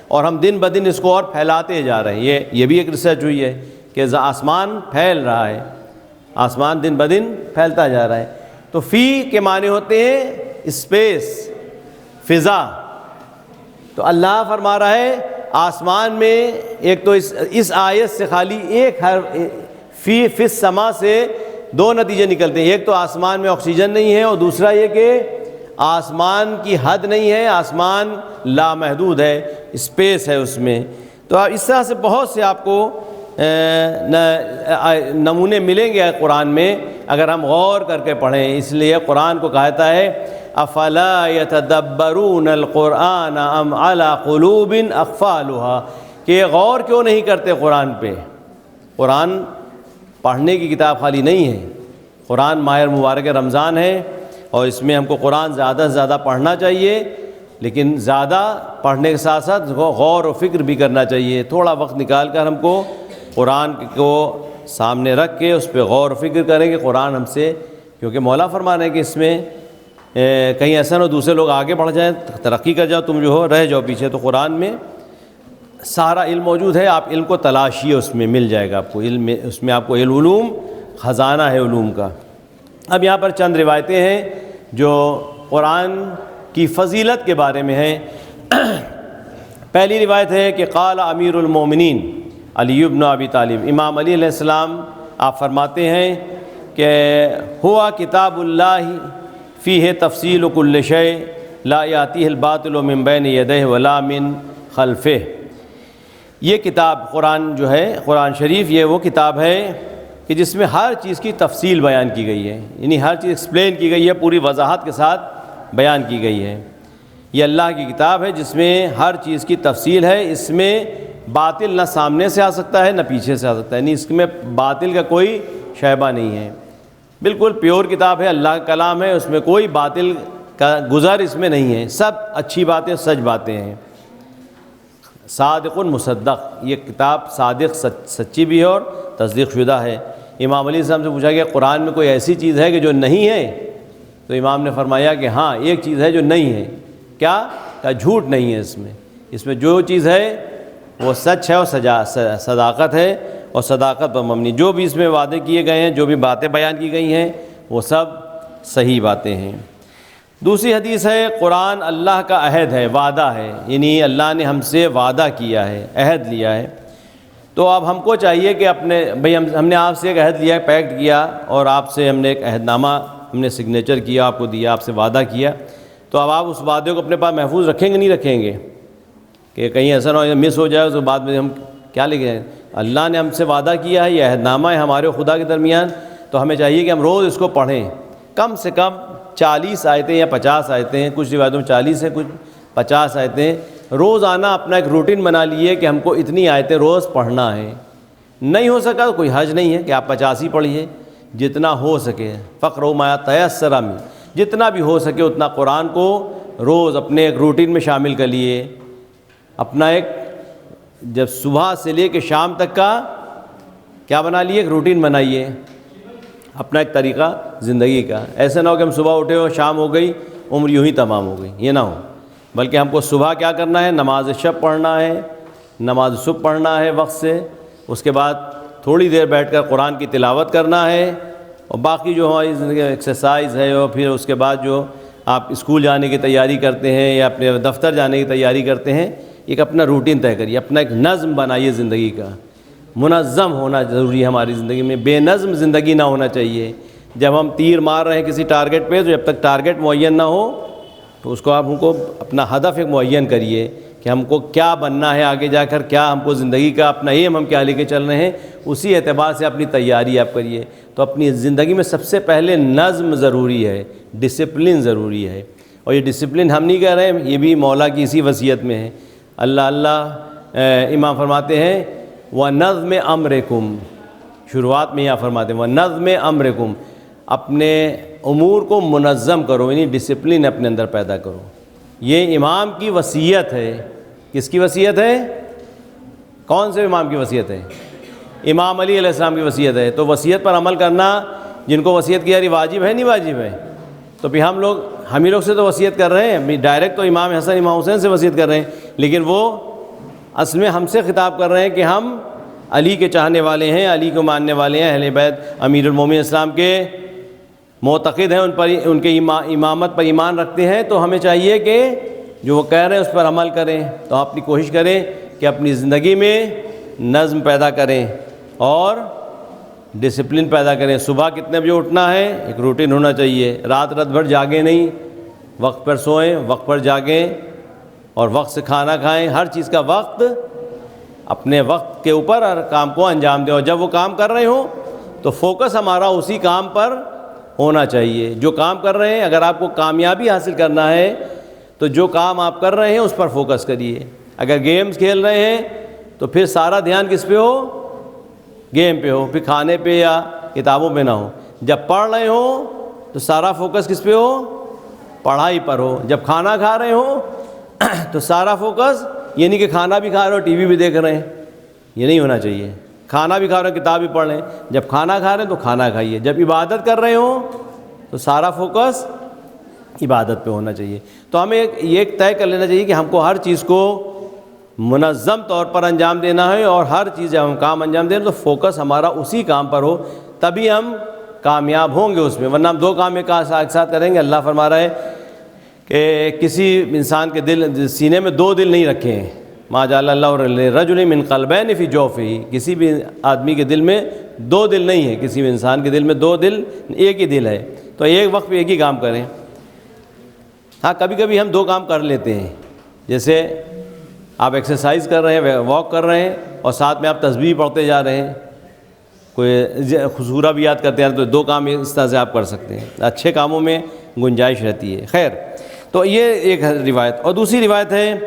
اور ہم دن بدن اس کو اور پھیلاتے جا رہے ہیں۔ یہ بھی ایک ریسرچ ہوئی ہے کہ آسمان پھیل رہا ہے، آسمان دن بدن پھیلتا جا رہا ہے۔ تو فی کے معنی ہوتے ہیں اسپیس، فضا۔ تو اللہ فرما رہا ہے آسمان میں ایک تو اس آیت سے خالی ایک فی السما سے دو نتیجے نکلتے ہیں، ایک تو آسمان میں آکسیجن نہیں ہے، اور دوسرا یہ کہ آسمان کی حد نہیں ہے، آسمان لامحدود ہے، اسپیس ہے اس میں۔ تو اس طرح سے بہت سے آپ کو نمونے ملیں گے قرآن میں اگر ہم غور کر کے پڑھیں۔ اس لیے قرآن کو کہتا ہے افلا یتدبرون القرآن ام علی قلوب اقفالها، کہ غور کیوں نہیں کرتے قرآن پہ۔ قرآن پڑھنے کی کتاب خالی نہیں ہے، قرآن ماہ مبارک رمضان ہے، اور اس میں ہم کو قرآن زیادہ سے زیادہ پڑھنا چاہیے، لیکن زیادہ پڑھنے کے ساتھ ساتھ غور و فکر بھی کرنا چاہیے۔ تھوڑا وقت نکال کر ہم کو قرآن کو سامنے رکھ کے اس پہ غور و فکر کریں کہ قرآن ہم سے، کیونکہ مولا فرمانا ہے کہ اس میں کہیں ایسا نہ ہو دوسرے لوگ آگے بڑھ جائیں، ترقی کر جاؤ، تم جو ہو رہ جاؤ پیچھے۔ تو قرآن میں سارا علم موجود ہے، آپ علم کو تلاشیے، اس میں مل جائے گا آپ کو علم، اس میں آپ کو علوم خزانہ ہے علوم کا۔ اب یہاں پر چند روایتیں ہیں جو قرآن کی فضیلت کے بارے میں ہیں۔ پہلی روایت ہے کہ قال امیر المومنین علی بن ابی طالب، امام علی علیہ السلام آپ فرماتے ہیں کہ ہوا کتاب اللہ فیہ تفصیل کل شیء لا یاتیہ الباطل من بین یدیہ ولا من خلفہ۔ یہ کتاب قرآن جو ہے، قرآن شریف، یہ وہ کتاب ہے کہ جس میں ہر چیز کی تفصیل بیان کی گئی ہے، یعنی ہر چیز ایکسپلین کی گئی ہے، پوری وضاحت کے ساتھ بیان کی گئی ہے۔ یہ اللہ کی کتاب ہے جس میں ہر چیز کی تفصیل ہے، اس میں باطل نہ سامنے سے آ سکتا ہے نہ پیچھے سے آ سکتا ہے، یعنی اس میں باطل کا کوئی شائبہ نہیں ہے، بالکل پیور کتاب ہے، اللہ کا کلام ہے، اس میں کوئی باطل کا گزر اس میں نہیں ہے، سب اچھی باتیں سچ باتیں ہیں۔ صادق مصدق، یہ کتاب صادق سچی بھی ہے اور تصدیق شدہ ہے۔ امام علیہ السلام سے پوچھا گیا قرآن میں کوئی ایسی چیز ہے کہ جو نہیں ہے؟ تو امام نے فرمایا کہ ہاں ایک چیز ہے جو نہیں ہے۔ کیا؟ کہ جھوٹ نہیں ہے اس میں جو چیز ہے وہ سچ ہے اور صداقت ہے، اور صداقت پر مبنی جو بھی اس میں وعدے کیے گئے ہیں، جو بھی باتیں بیان کی گئی ہیں، وہ سب صحیح باتیں ہیں۔ دوسری حدیث ہے قرآن اللہ کا عہد ہے، وعدہ ہے، یعنی اللہ نے ہم سے وعدہ کیا ہے، عہد لیا ہے۔ تو اب ہم کو چاہیے کہ اپنے ہم نے آپ سے ایک عہد لیا ہے، پیکٹ کیا، اور آپ سے ہم نے ایک عہد نامہ ہم نے سگنیچر کیا، آپ کو دیا، آپ سے وعدہ کیا، تو اب آپ اس وعدے کو اپنے پاس محفوظ رکھیں گے نہیں رکھیں گے کہ کہیں ایسا نہ ہو مس ہو جائے تو بعد میں ہم کیا لے گئے؟ اللہ نے ہم سے وعدہ کیا ہے، یہ عہد نامہ ہے ہمارے خدا کے درمیان، تو ہمیں چاہیے کہ ہم روز اس کو پڑھیں، کم سے کم 40 آیتیں یا 50 آیتیں ہیں، کچھ روایتوں میں 40 ہیں، کچھ 50 آیتیں، روزانہ اپنا ایک روٹین بنا لیے کہ ہم کو اتنی آیتیں روز پڑھنا ہے۔ نہیں ہو سکا تو کوئی حرج نہیں ہے کہ آپ 50 ہی پڑھیے، جتنا ہو سکے، فقرؤ ما تیسر منہ، جتنا بھی ہو سکے اتنا قرآن کو روز اپنے ایک روٹین میں شامل کر لیے، اپنا ایک جب صبح سے لے کے شام تک کا کیا بنا لیے، ایک روٹین بنائیے، اپنا ایک طریقہ زندگی کا۔ ایسے نہ ہو کہ ہم صبح اٹھے ہو شام ہو گئی عمر یوں ہی تمام ہو گئی، یہ نہ ہو، بلکہ ہم کو صبح کیا کرنا ہے، نماز شب پڑھنا ہے، نماز صبح پڑھنا ہے وقت سے، اس کے بعد تھوڑی دیر بیٹھ کر قرآن کی تلاوت کرنا ہے، اور باقی جو ہماری زندگی ایکسرسائز ہے، اور پھر اس کے بعد جو آپ اسکول جانے کی تیاری کرتے ہیں یا اپنے دفتر جانے کی تیاری کرتے ہیں، ایک اپنا روٹین طے کریے، اپنا ایک نظم بنائیے زندگی کا۔ منظم ہونا ضروری ہے ہماری زندگی میں، بے نظم زندگی نہ ہونا چاہیے۔ جب ہم تیر مار رہے ہیں کسی ٹارگٹ پہ، تو جب تک ٹارگٹ معین نہ ہو تو اس کو آپ ہم کو اپنا ہدف ایک معین کریے کہ ہم کو کیا بننا ہے آگے جا کر، کیا ہم کو زندگی کا اپنا ایم ہم کیا لے کے چل رہے ہیں، اسی اعتبار سے اپنی تیاری آپ کریے۔ تو اپنی زندگی میں سب سے پہلے نظم ضروری ہے، ڈسپلن ضروری ہے، اور یہ ڈسپلن ہم نہیں کہہ رہے ہیں، یہ بھی مولا کی اسی وصیت میں ہے۔ اللہ امام فرماتے ہیں وَنَظْمِ أَمْرِكُمْ، شروعات میں یہاں فرماتے ہیں وَنَظْمِ أَمْرِكُمْ، اپنے امور کو منظم کرو، یعنی ڈسپلن اپنے اندر پیدا کرو۔ یہ امام کی وصیت ہے۔ کس کی وصیت ہے؟ کون سے امام کی وصیت ہے؟ امام علی علیہ السلام کی وصیت ہے، تو وصیت پر عمل کرنا جن کو وصیت کی جا رہی واجب ہے نہیں واجب ہے؟ تو پھر ہم ہی لوگ سے تو وصیت کر رہے ہیں، ڈائریکٹ تو امام حسن امام حسین سے وصیت کر رہے ہیں، لیکن وہ اصل میں ہم سے خطاب کر رہے ہیں کہ ہم علی کے چاہنے والے ہیں، علی کو ماننے والے ہیں، اہل بیت امیر المومنین اسلام کے معتقد ہیں، ان کے امامت پر ایمان رکھتے ہیں، تو ہمیں چاہیے کہ جو وہ کہہ رہے ہیں اس پر عمل کریں۔ تو اپنی کوشش کریں کہ اپنی زندگی میں نظم پیدا کریں اور ڈسپلن پیدا کریں۔ صبح کتنے بجے اٹھنا ہے، ایک روٹین ہونا چاہیے، رات بھر جاگیں نہیں، وقت پر سوئیں، وقت پر جاگیں اور وقت سے کھانا کھائیں، ہر چیز کا وقت، اپنے وقت کے اوپر ہر کام کو انجام دیں، اور جب وہ کام کر رہے ہوں تو فوکس ہمارا اسی کام پر ہونا چاہیے۔ جو کام کر رہے ہیں، اگر آپ کو کامیابی حاصل کرنا ہے تو جو کام آپ کر رہے ہیں اس پر فوکس کریے۔ اگر گیمز کھیل رہے ہیں تو پھر سارا دھیان کس پہ ہو؟ گیم پہ ہو، پھر کھانے پہ یا کتابوں پہ نہ ہو۔ جب پڑھ رہے ہوں تو سارا فوکس کس پہ ہو؟ پڑھائی پر ہو۔ جب کھانا کھا رہے ہوں تو سارا فوکس، یہ نہیں کہ کھانا بھی کھا رہے ہو ٹی وی بھی دیکھ رہے ہیں، یہ نہیں ہونا چاہیے۔ کھانا بھی کھا رہے ہو کتاب بھی پڑھ رہے ہیں، جب کھانا کھا رہے ہیں تو کھانا کھائیے، جب عبادت کر رہے ہوں تو سارا فوکس عبادت پہ ہونا چاہیے۔ تو ہمیں یہ طے کر لینا چاہیے کہ ہم کو ہر چیز کو منظم طور پر انجام دینا ہے، اور ہر چیز جب ہم کام انجام دیں تو فوکس ہمارا اسی کام پر ہو، تبھی ہم کامیاب ہوں گے اس میں، ورنہ ہم دو کام ایک ساتھ کریں گے۔ اللہ فرما رہا ہے کہ کسی انسان کے سینے میں دو دل نہیں رکھے ہیں، ما جعل اللہ لرجل من قلبین فی جوفہ، کسی بھی آدمی کے دل میں دو دل نہیں ہے، کسی بھی انسان کے دل میں دو دل، ایک ہی دل ہے، تو ایک وقت پہ ایک ہی کام کریں۔ ہاں کبھی کبھی ہم دو کام کر لیتے ہیں، جیسے آپ ایکسرسائز کر رہے ہیں، واک کر رہے ہیں، اور ساتھ میں آپ تسبیح پڑھتے جا رہے ہیں، کوئی سورہ بھی یاد کرتے ہیں، تو دو کام اس طرح سے آپ کر سکتے ہیں، اچھے کاموں میں گنجائش رہتی ہے۔ خیر، تو یہ ایک روایت، اور دوسری روایت ہے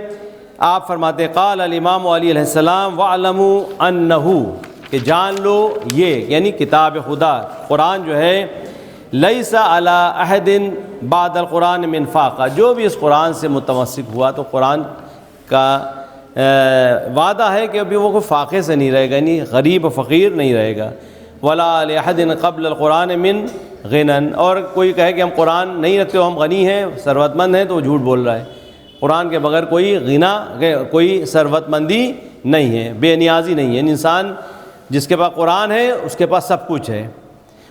آپ فرماتے ہیں قال الامام علی علیہ السلام وَاعْلَمُوا أَنَّهُ، کہ جان لو یہ، یعنی کتاب خدا قرآن جو ہے، لَيْسَ عَلَىٰ أَحَدٍ بَعْدَ الْقُرْآنِ مِنْ فَاقَةٍ، جو بھی اس قرآن سے متمسک ہوا تو قرآن کا وعدہ ہے کہ ابھی وہ کوئی فاقے سے نہیں رہے گا، یعنی غریب و فقیر نہیں رہے گا۔ وَلَا لِأَحَدٍ قَبْلَ الْقُرْآنِ مِنْ غِنًى، اور کوئی کہے کہ ہم قرآن نہیں رکھتے، ہم غنی ہیں، ثروت مند ہیں، تو وہ جھوٹ بول رہا ہے۔ قرآن کے بغیر کوئی غنا، کوئی ثروت مندی نہیں ہے، بے نیازی نہیں ہے۔ انسان جس کے پاس قرآن ہے اس کے پاس سب کچھ ہے،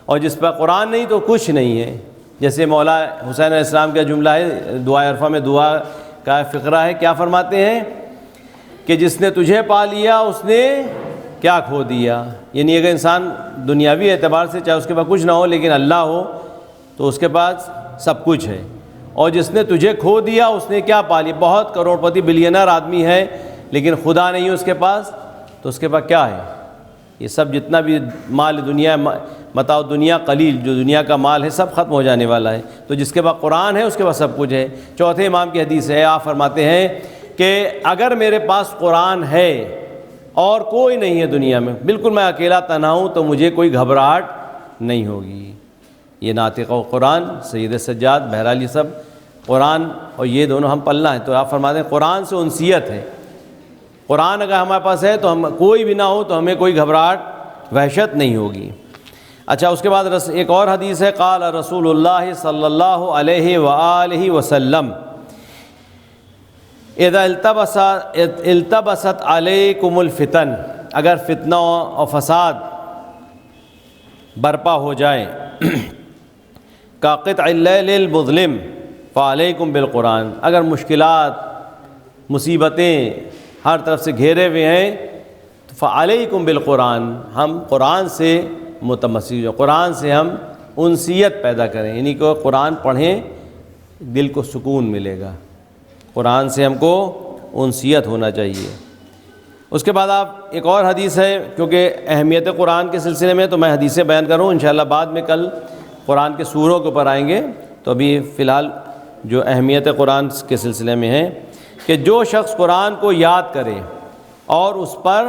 اور جس پاس قرآن نہیں تو کچھ نہیں ہے۔ جیسے مولا حسین علیہ السلام کا جملہ ہے، دعائے عرفہ میں دعا کا فقرہ ہے، کیا فرماتے ہیں کہ جس نے تجھے پا لیا اس نے کیا کھو دیا، یعنی اگر انسان دنیاوی اعتبار سے چاہے اس کے پاس کچھ نہ ہو لیکن اللہ ہو تو اس کے پاس سب کچھ ہے، اور جس نے تجھے کھو دیا اس نے کیا پا لیا۔ بہت کروڑ پتی بلینر آدمی ہے لیکن خدا نہیں ہے اس کے پاس، تو اس کے پاس کیا ہے؟ یہ سب جتنا بھی مال دنیا، متاع دنیا قلیل، جو دنیا کا مال ہے سب ختم ہو جانے والا ہے، تو جس کے پاس قرآن ہے اس کے پاس سب کچھ ہے۔ چوتھے امام کی حدیث ہے، آپ فرماتے ہیں کہ اگر میرے پاس قرآن ہے اور کوئی نہیں ہے دنیا میں، بالکل میں اکیلا تنہا ہوں، تو مجھے کوئی گھبراہٹ نہیں ہوگی۔ یہ ناطق و قرآن سید سجاد بہرحال یہ سب قرآن اور یہ دونوں ہم پلنا ہے، تو آپ فرماتے ہیں قرآن سے انسیت ہے۔ قرآن اگر ہمارے پاس ہے تو ہم کوئی بھی نہ ہو تو ہمیں کوئی گھبراہٹ وحشت نہیں ہوگی۔ اچھا، اس کے بعد ایک اور حدیث ہے، قال رسول اللہ صلی اللہ علیہ وآلہ وسلم اذا التبست علیکم الفتن، اگر فتنہ اور فساد برپا ہو جائے، کاقطع اللیل المظلم فعلیکم بالقرآن، اگر مشکلات مصیبتیں ہر طرف سے گھیرے ہوئے ہیں تو فعلیکم بالقرآن، ہم قرآن سے متمسک ہو، قرآن سے ہم انسیت پیدا کریں، یعنی کہ قرآن پڑھیں دل کو سکون ملے گا، قرآن سے ہم کو انسیت ہونا چاہیے۔ اس کے بعد آپ ایک اور حدیث ہے، کیونکہ اہمیت قرآن کے سلسلے میں تو میں حدیثیں بیان کروں، انشاءاللہ بعد میں کل قرآن کے سوروں کے اوپر آئیں گے، تو ابھی فی الحال جو اہمیت قرآن کے سلسلے میں ہے کہ جو شخص قرآن کو یاد کرے اور اس پر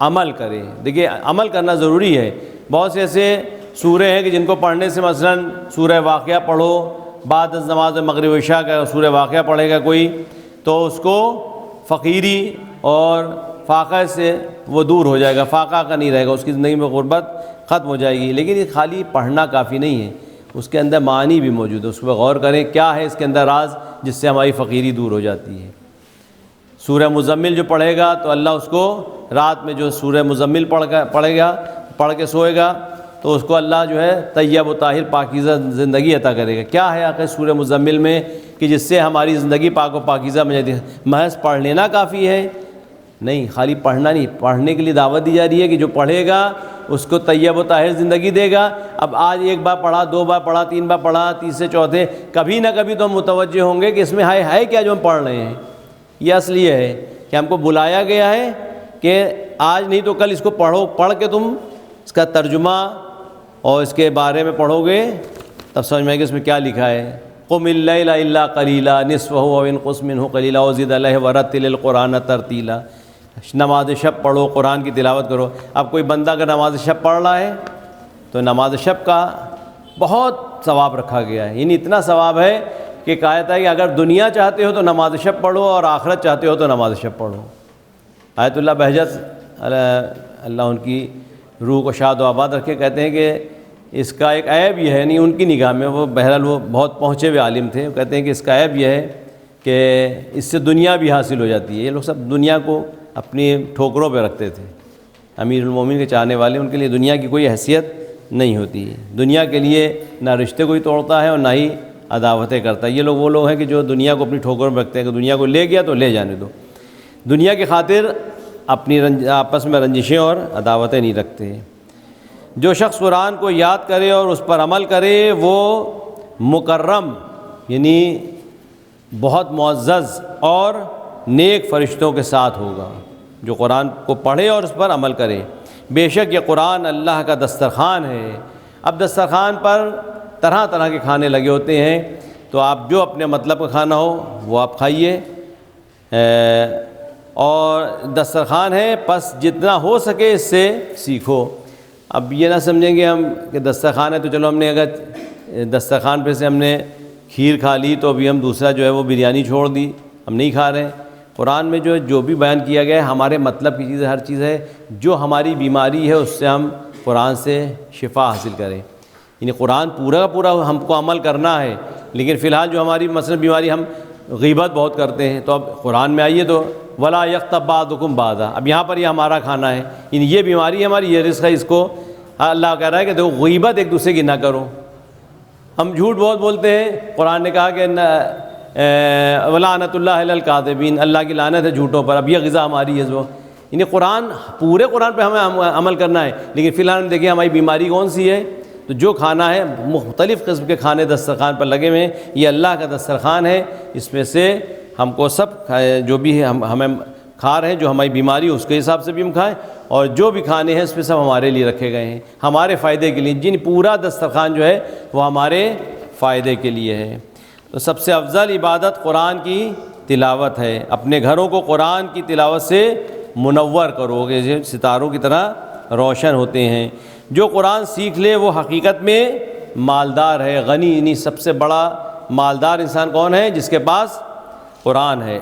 عمل کرے، دیکھیے عمل کرنا ضروری ہے۔ بہت سے ایسے سورے ہیں کہ جن کو پڑھنے سے مثلاً سورہ واقعہ پڑھو، بعد از نماز مغرب و عشاء کا سورہ واقعہ پڑھے گا کوئی، تو اس کو فقیری اور فاقہ سے وہ دور ہو جائے گا، فاقہ کا نہیں رہے گا، اس کی زندگی میں غربت ختم ہو جائے گی۔ لیکن یہ خالی پڑھنا کافی نہیں ہے، اس کے اندر معنی بھی موجود ہے، اس پہ غور کریں کیا ہے اس کے اندر راز جس سے ہماری فقیری دور ہو جاتی ہے۔ سورہ مزمل جو پڑھے گا تو اللہ اس کو رات میں جو سورہ مزمل پڑھ کے سوئے گا تو اس کو اللہ جو ہے طیب و طاہر پاکیزہ زندگی عطا کرے گا۔ کیا ہے آخر سورہ مزمل میں کہ جس سے ہماری زندگی پاک و پاکیزہ میں جاتی ہے؟ محض پڑھ لینا کافی ہے؟ نہیں، خالی پڑھنا نہیں، پڑھنے کے لیے دعوت دی جا رہی ہے کہ جو پڑھے گا اس کو طیب و طاہر زندگی دے گا۔ اب آج ایک بار پڑھا، دو بار پڑھا، تین بار پڑھا، تیسرے چوتھے، کبھی نہ کبھی تو ہم متوجہ ہوں گے کہ اس میں ہے کیا جو ہم پڑھ رہے ہیں۔ یہ اصل یہ ہے کہ ہم کو بلایا گیا ہے کہ آج نہیں تو کل اس کو پڑھو، پڑھ کے تم اس کا ترجمہ اور اس کے بارے میں پڑھو گے تب سمجھ میں آئے کہ اس میں کیا لکھا ہے۔ قم اللیل الا قلیلا نصفہ او انقص منہ قلیلا وزد علیہ ورتل القرآن ترتیلا۔ نماز شب پڑھو، قرآن کی تلاوت کرو۔ اب کوئی بندہ اگر نماز شب پڑھ رہا ہے تو نماز شب کا بہت ثواب رکھا گیا ہے، یعنی اتنا ثواب ہے کہ کہا جاتا ہے کہ اگر دنیا چاہتے ہو تو نماز شب پڑھو اور آخرت چاہتے ہو تو نماز شب پڑھو۔ آیت اللہ بہجت اللہ ان کی روح کو شاد و آباد رکھے کہتے ہیں کہ اس کا ایک عیب یہ ہے، نہیں ان کی نگاہ میں، وہ بہرحال وہ بہت پہنچے ہوئے عالم تھے، وہ کہتے ہیں کہ اس کا عیب یہ ہے کہ اس سے دنیا بھی حاصل ہو جاتی ہے۔ یہ لوگ سب دنیا کو اپنی ٹھوکروں پہ رکھتے تھے، امیر المومنین کے چاہنے والے، ان کے لیے دنیا کی کوئی حیثیت نہیں ہوتی ہے۔ دنیا کے لیے نہ رشتے کوئی توڑتا ہے اور نہ ہی عداوتیں کرتا ہے۔ یہ لوگ وہ لوگ ہیں کہ جو دنیا کو اپنی ٹھوکروں پہ رکھتے ہیں کہ دنیا کو لے گیا تو لے جانے دو، دنیا کی خاطر اپنی آپس میں رنجشیں اور عداوتیں نہیں رکھتے۔ جو شخص قرآن کو یاد کرے اور اس پر عمل کرے وہ مکرم یعنی بہت معزز اور نیک فرشتوں کے ساتھ ہوگا، جو قرآن کو پڑھے اور اس پر عمل کرے۔ بے شک یہ قرآن اللہ کا دسترخوان ہے۔ اب دسترخوان پر طرح طرح کے کھانے لگے ہوتے ہیں، تو آپ جو اپنے مطلب کا کھانا ہو وہ آپ کھائیے، اور دسترخوان ہے پس جتنا ہو سکے اس سے سیکھو۔ اب یہ نہ سمجھیں گے ہم کہ دسترخوان ہے تو چلو ہم نے اگر دسترخوان پہ سے ہم نے کھیر کھا لی تو ابھی ہم دوسرا جو ہے وہ بریانی چھوڑ دی، ہم نہیں کھا رہے ہیں۔ قرآن میں جو بھی بیان کیا گیا ہے ہمارے مطلب کی چیز ہے، ہر چیز ہے جو ہماری بیماری ہے اس سے ہم قرآن سے شفا حاصل کریں۔ یعنی قرآن پورا کا پورا ہم کو عمل کرنا ہے، لیکن فی الحال جو ہماری مثلا بیماری، ہم غیبت بہت کرتے ہیں، تو اب قرآن میں آئیے تو ولا یغتب بعضکم بعضا، اب یہاں پر یہ ہمارا کھانا ہے، یعنی یہ بیماری ہماری، یہ رزق ہے، اس کو اللہ کہہ رہا ہے کہ دیکھو غیبت ایک دوسرے کی نہ کرو۔ ہم جھوٹ بہت بولتے ہیں، قرآن نے کہا کہ ولعنۃ اللہ علی الکاذبین، اللہ کی لعنت ہے جھوٹوں پر۔ اب یہ غذا ہماری ہے، یعنی پورے قرآن پہ ہمیں عمل کرنا ہے، لیکن فی الحال دیکھیں ہماری بیماری کون سی ہے، تو جو کھانا ہے مختلف قسم کے کھانے دسترخوان پر لگے ہوئے ہیں، یہ اللہ کا دسترخوان ہے، اس میں سے ہم کو سب جو بھی ہے ہمیں کھا رہے ہیں، جو ہماری بیماری اس کے حساب سے بھی ہم کھائیں، اور جو بھی کھانے ہیں اس میں سب ہمارے لیے رکھے گئے ہیں، ہمارے فائدے کے لیے، جن پورا دسترخوان جو ہے وہ ہمارے فائدے کے لیے ہے۔ تو سب سے افضل عبادت قرآن کی تلاوت ہے۔ اپنے گھروں کو قرآن کی تلاوت سے منور کرو گے، ستاروں کی طرح روشن ہوتے ہیں۔ جو قرآن سیکھ لے وہ حقیقت میں مالدار ہے، غنی، یعنی سب سے بڑا مالدار انسان کون ہے؟ جس کے پاس قرآن ہے۔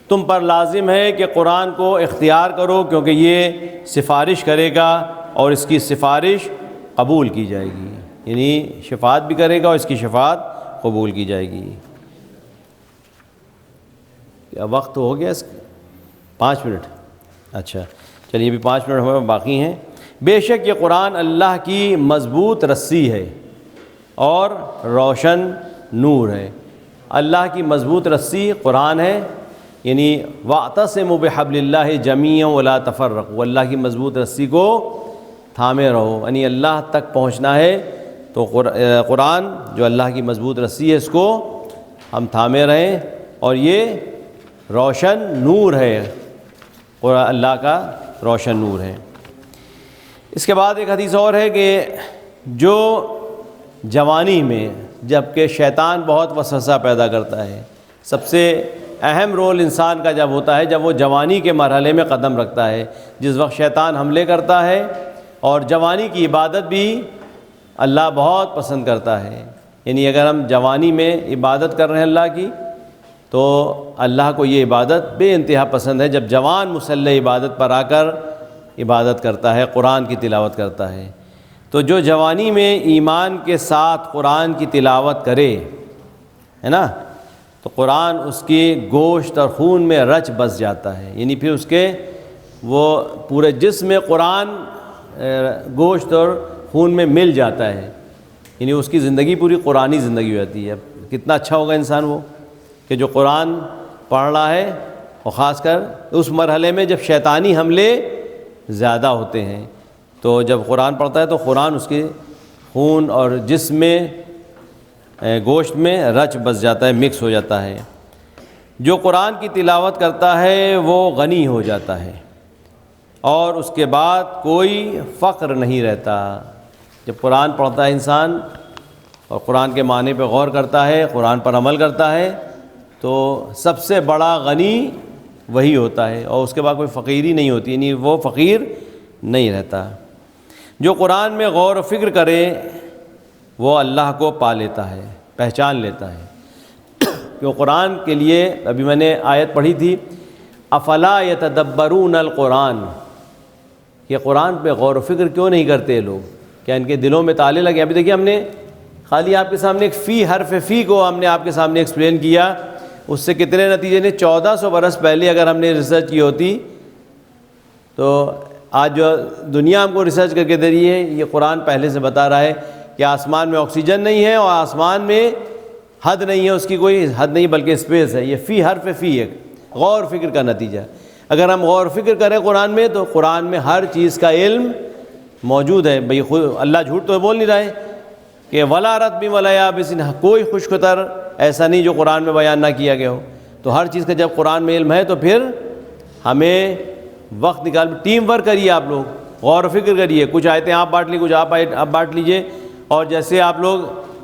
تم پر لازم ہے کہ قرآن کو اختیار کرو، کیونکہ یہ سفارش کرے گا اور اس کی سفارش قبول کی جائے گی، یعنی شفاعت بھی کرے گا اور اس کی شفاعت قبول کی جائے گی۔ کیا وقت ہو گیا؟ 5 منٹ؟ اچھا چلیے، ابھی 5 منٹ ہمیں باقی ہیں۔ بے شک یہ قرآن اللہ کی مضبوط رسی ہے اور روشن نور ہے۔ اللہ کی مضبوط رسی قرآن ہے، یعنی وَاعْتَصِمُوا بِحَبْلِ اللَّهِ جَمِيعًا وَلَا تَفَرَّقُوا، اللہ کی مضبوط رسی کو تھامے رہو، یعنی اللہ تک پہنچنا ہے تو قرآن جو اللہ کی مضبوط رسی ہے اس کو ہم تھامے رہیں، اور یہ روشن نور ہے، قرآن اللہ کا روشن نور ہے۔ اس کے بعد ایک حدیث اور ہے کہ جو جوانی میں، جب کہ شیطان بہت وسوسہ پیدا کرتا ہے، سب سے اہم رول انسان کا جب ہوتا ہے جب وہ جوانی کے مرحلے میں قدم رکھتا ہے، جس وقت شیطان حملے کرتا ہے، اور جوانی کی عبادت بھی اللہ بہت پسند کرتا ہے۔ یعنی اگر ہم جوانی میں عبادت کر رہے ہیں اللہ کی، تو اللہ کو یہ عبادت بے انتہا پسند ہے جب جوان مصلی عبادت پر آ کر عبادت کرتا ہے، قرآن کی تلاوت کرتا ہے۔ تو جو جوانی میں ایمان کے ساتھ قرآن کی تلاوت کرے، ہے نا، تو قرآن اس کی گوشت اور خون میں رچ بس جاتا ہے، یعنی پھر اس کے وہ پورے جسم میں قرآن گوشت اور خون میں مل جاتا ہے، یعنی اس کی زندگی پوری قرآنی زندگی ہو جاتی ہے۔ کتنا اچھا ہوگا انسان وہ کہ جو قرآن پڑھ رہا ہے، اور خاص کر اس مرحلے میں جب شیطانی حملے زیادہ ہوتے ہیں، تو جب قرآن پڑھتا ہے تو قرآن اس کے خون اور جسم میں گوشت میں رچ بس جاتا ہے، مکس ہو جاتا ہے۔ جو قرآن کی تلاوت کرتا ہے وہ غنی ہو جاتا ہے اور اس کے بعد کوئی فقر نہیں رہتا۔ جب قرآن پڑھتا ہے انسان اور قرآن کے معنی پہ غور کرتا ہے، قرآن پر عمل کرتا ہے، تو سب سے بڑا غنی وہی ہوتا ہے، اور اس کے بعد کوئی فقیری نہیں ہوتی، یعنی وہ فقیر نہیں رہتا۔ جو قرآن میں غور و فکر کرے وہ اللہ کو پا لیتا ہے، پہچان لیتا ہے۔ کہ قرآن کے لیے ابھی میں نے آیت پڑھی تھی، افلا یتدبرون القرآن، یہ قرآن پہ غور و فکر کیوں نہیں کرتے یہ لوگ؟ کیا ان کے دلوں میں تالے لگے؟ ابھی دیکھیے ہم نے خالی آپ کے سامنے ایک فی حرف فی کو ہم نے آپ کے سامنے ایکسپلین کیا، اس سے کتنے نتیجے نے 1400 برس پہلے اگر ہم نے ریسرچ کی ہوتی تو آج جو دنیا ہم کو ریسرچ کر کے دے رہی ہے، یہ قرآن پہلے سے بتا رہا ہے کہ آسمان میں آکسیجن نہیں ہے اور آسمان میں حد نہیں ہے، اس کی کوئی حد نہیں بلکہ اسپیس ہے۔ یہ فی حرف فی ہے غور و فکر کا نتیجہ۔ اگر ہم غور و فکر کریں قرآن میں تو قرآن میں ہر چیز کا علم موجود ہے۔ بھئی خود اللہ جھوٹ تو بول نہیں رہا ہے کہ ولا رطب ولا یابس، کوئی خشک تر ایسا نہیں جو قرآن میں بیان نہ کیا گیا ہو۔ تو ہر چیز کا جب قرآن میں علم ہے تو پھر ہمیں وقت نکال ٹیم ورک کریے، آپ لوگ غور و فکر کریے، کچھ آیتیں آپ بانٹ لی، کچھ آپ بانٹ لیجئے، اور جیسے آپ لوگ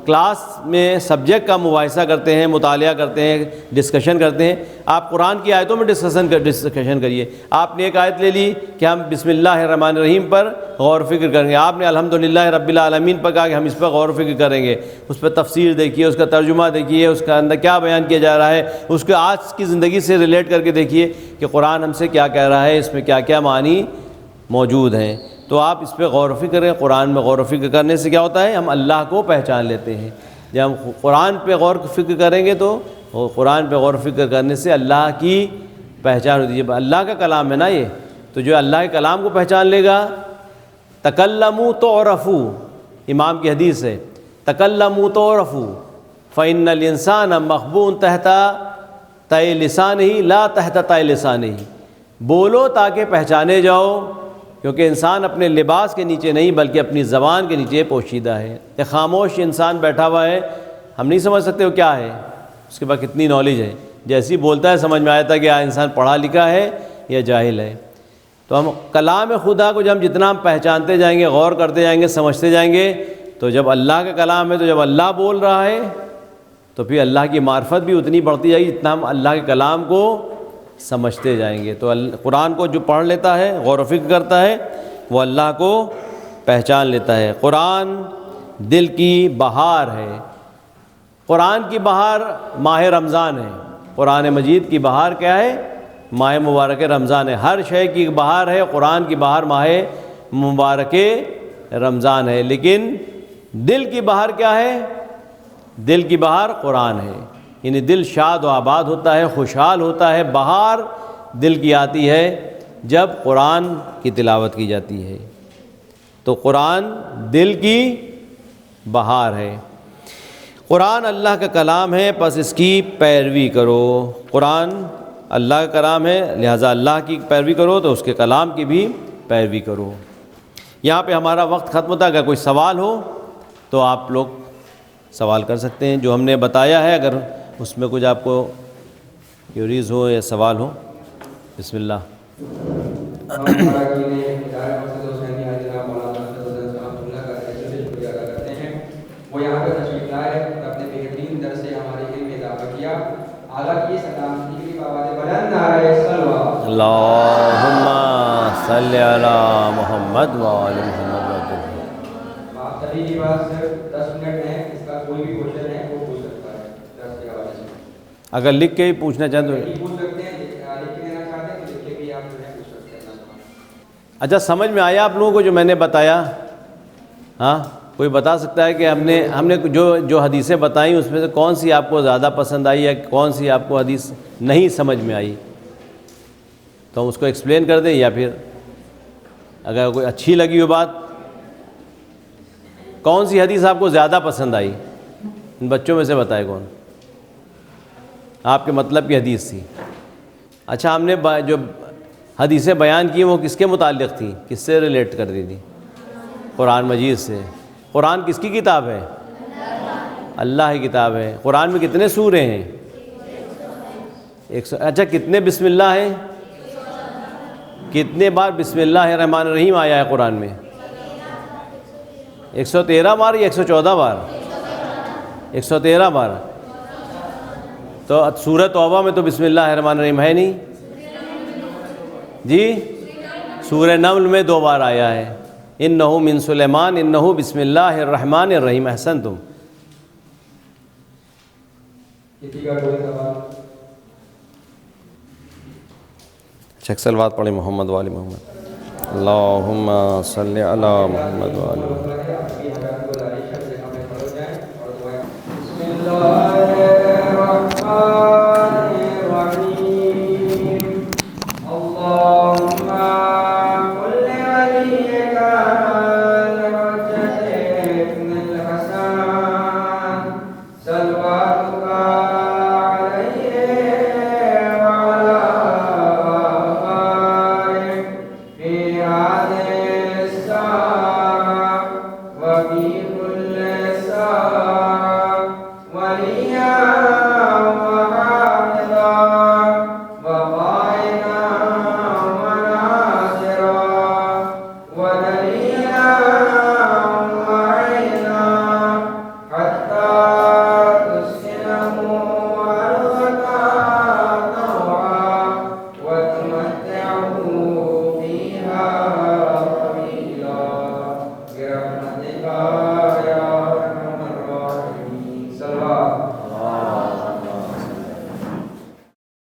کلاس میں سبجیکٹ کا مباحثہ کرتے ہیں، مطالعہ کرتے ہیں، ڈسکشن کرتے ہیں، آپ قرآن کی آیتوں میں ڈسکشن کریے۔ آپ نے ایک آیت لے لی کہ ہم بسم اللہ الرحمن الرحیم پر غور و فکر کریں گے، آپ نے الحمدللہ رب العالمین پر کہا کہ ہم اس پر غور و فکر کریں گے، اس پہ تفسیر دیکھیے، اس کا ترجمہ دیکھیے، اس کا اندر کیا بیان کیا جا رہا ہے، اس کو آج کی زندگی سے ریلیٹ کر کے دیکھیے کہ قرآن ہم سے کیا کہہ رہا ہے، اس میں کیا کیا معنی موجود ہیں۔ تو آپ اس پہ غور و فکر کریں۔ قرآن میں غور و فکر کرنے سے کیا ہوتا ہے؟ ہم اللہ کو پہچان لیتے ہیں۔ جب ہم قرآن پہ غور و فکر کریں گے تو قرآن پہ غور و فکر کرنے سے اللہ کی پہچان ہوتی ہے۔ جب اللہ کا کلام ہے نا یہ، تو جو اللہ کے کلام کو پہچان لے گا، تکلموا تعرفوا، امام کی حدیث ہے، تکلموا تعرفوا فإن الإنسان مخبوء تحت تأ لسانه لا تحت تأ لسانه، بولو تاکہ پہچانے جاؤ، کیونکہ انسان اپنے لباس کے نیچے نہیں بلکہ اپنی زبان کے نیچے پوشیدہ ہے۔ ایک خاموش انسان بیٹھا ہوا ہے، ہم نہیں سمجھ سکتے وہ کیا ہے، اس کے بعد کتنی نالج ہے، جیسی بولتا ہے سمجھ میں آیا تھا کہ انسان پڑھا لکھا ہے یا جاہل ہے۔ تو ہم کلام خدا کو جب جتنا ہم پہچانتے جائیں گے، غور کرتے جائیں گے، سمجھتے جائیں گے، تو جب اللہ کا کلام ہے، تو جب اللہ بول رہا ہے تو پھر اللہ کی معرفت بھی اتنی بڑھتی جائے گی جتنا ہم اللہ کے کلام کو سمجھتے جائیں گے۔ تو قرآن کو جو پڑھ لیتا ہے، غور و فکر کرتا ہے، وہ اللہ کو پہچان لیتا ہے۔ قرآن دل کی بہار ہے۔ قرآن کی بہار ماہ رمضان ہے۔ قرآن مجید کی بہار کیا ہے؟ ماہ مبارک رمضان ہے۔ ہر شے کی بہار ہے، قرآن کی بہار ماہ مبارک رمضان ہے۔ لیکن دل کی بہار کیا ہے؟ دل کی بہار قرآن ہے، یعنی دل شاد و آباد ہوتا ہے، خوشحال ہوتا ہے۔ بہار دل کی آتی ہے جب قرآن کی تلاوت کی جاتی ہے۔ تو قرآن دل کی بہار ہے۔ قرآن اللہ کا کلام ہے، پس اس کی پیروی کرو۔ قرآن اللہ کا کلام ہے، لہٰذا اللہ کی پیروی کرو تو اس کے کلام کی بھی پیروی کرو۔ یہاں پہ ہمارا وقت ختم ہوتا ہے۔ اگر کوئی سوال ہو تو آپ لوگ سوال کر سکتے ہیں، جو ہم نے بتایا ہے، اگر اس میں کچھ آپ کو کیوریز ہو یا سوال ہو۔ بسم اللہ۔ وہ یہاں پر تشریف لائے، اپنے بہترین درس سے ہمارے علم میں اضافہ کیا۔ اعلیٰ کی سلامتی کے لیے بآواز بلند نعرہ صلوات۔ اللہم صلی علی محمد وآل محمد۔ آپ سبھی کے پاس 10 منٹ ہیں، اس کا کوئی بھی کوشچن ہے وہ پوچھ سکتا ہے درس کے حوالے سے۔ اگر لکھ کے ہی پوچھنا چاہیں تو پوچھ سکتے ہیں، لکھ کے دینا چاہتے ہیں تو لکھ کے بھی آپ جو ہے پوچھ سکتے ہیں اپنا سوال۔ اچھا سمجھ میں آیا آپ لوگوں کو جو میں نے بتایا؟ ہاں کوئی بتا سکتا ہے کہ ہم نے جو حدیثیں بتائیں اس میں سے کون سی آپ کو زیادہ پسند آئی یا کون سی آپ کو حدیث نہیں سمجھ میں آئی؟ تو ہم اس کو ایکسپلین کر دیں، یا پھر اگر کوئی اچھی لگی ہو بات، کون سی حدیث آپ کو زیادہ پسند آئی ان بچوں میں سے بتائے کون آپ کے مطلب کی حدیث تھی؟ اچھا ہم نے جو حدیثیں بیان کی وہ کس کے متعلق تھیں، کس سے ریلیٹ کر دی تھی؟ قرآن مجید سے۔ قرآن کس کی کتاب ہے؟ اللہ کی کتاب ہے۔ قرآن میں کتنے سورے ہیں؟ 100۔ اچھا کتنے بسم اللہ ہیں؟ کتنے بار بسم اللہ الرحمن الرحیم آیا ہے قرآن میں؟ 113 بار یا 114 بار؟ 113 بار۔ تو سورہ توبہ میں تو بسم اللہ الرحمن الرحیم ہے نہیں جی؟ سورہ نمل میں 2 بار آیا ہے، انہو من سلیمان انہو بسم اللہ الرحمن الرحیم۔ احسنتم۔ کسی کا کوئی سوال؟ اچھا سلوات پڑھیں محمد والی محمد، اللہم صلی علی محمد والی محمد۔ ابھی ہمیں گزارش ہے کہ ہمیں پڑھ جائیں اور دعائیں۔ بسم اللہ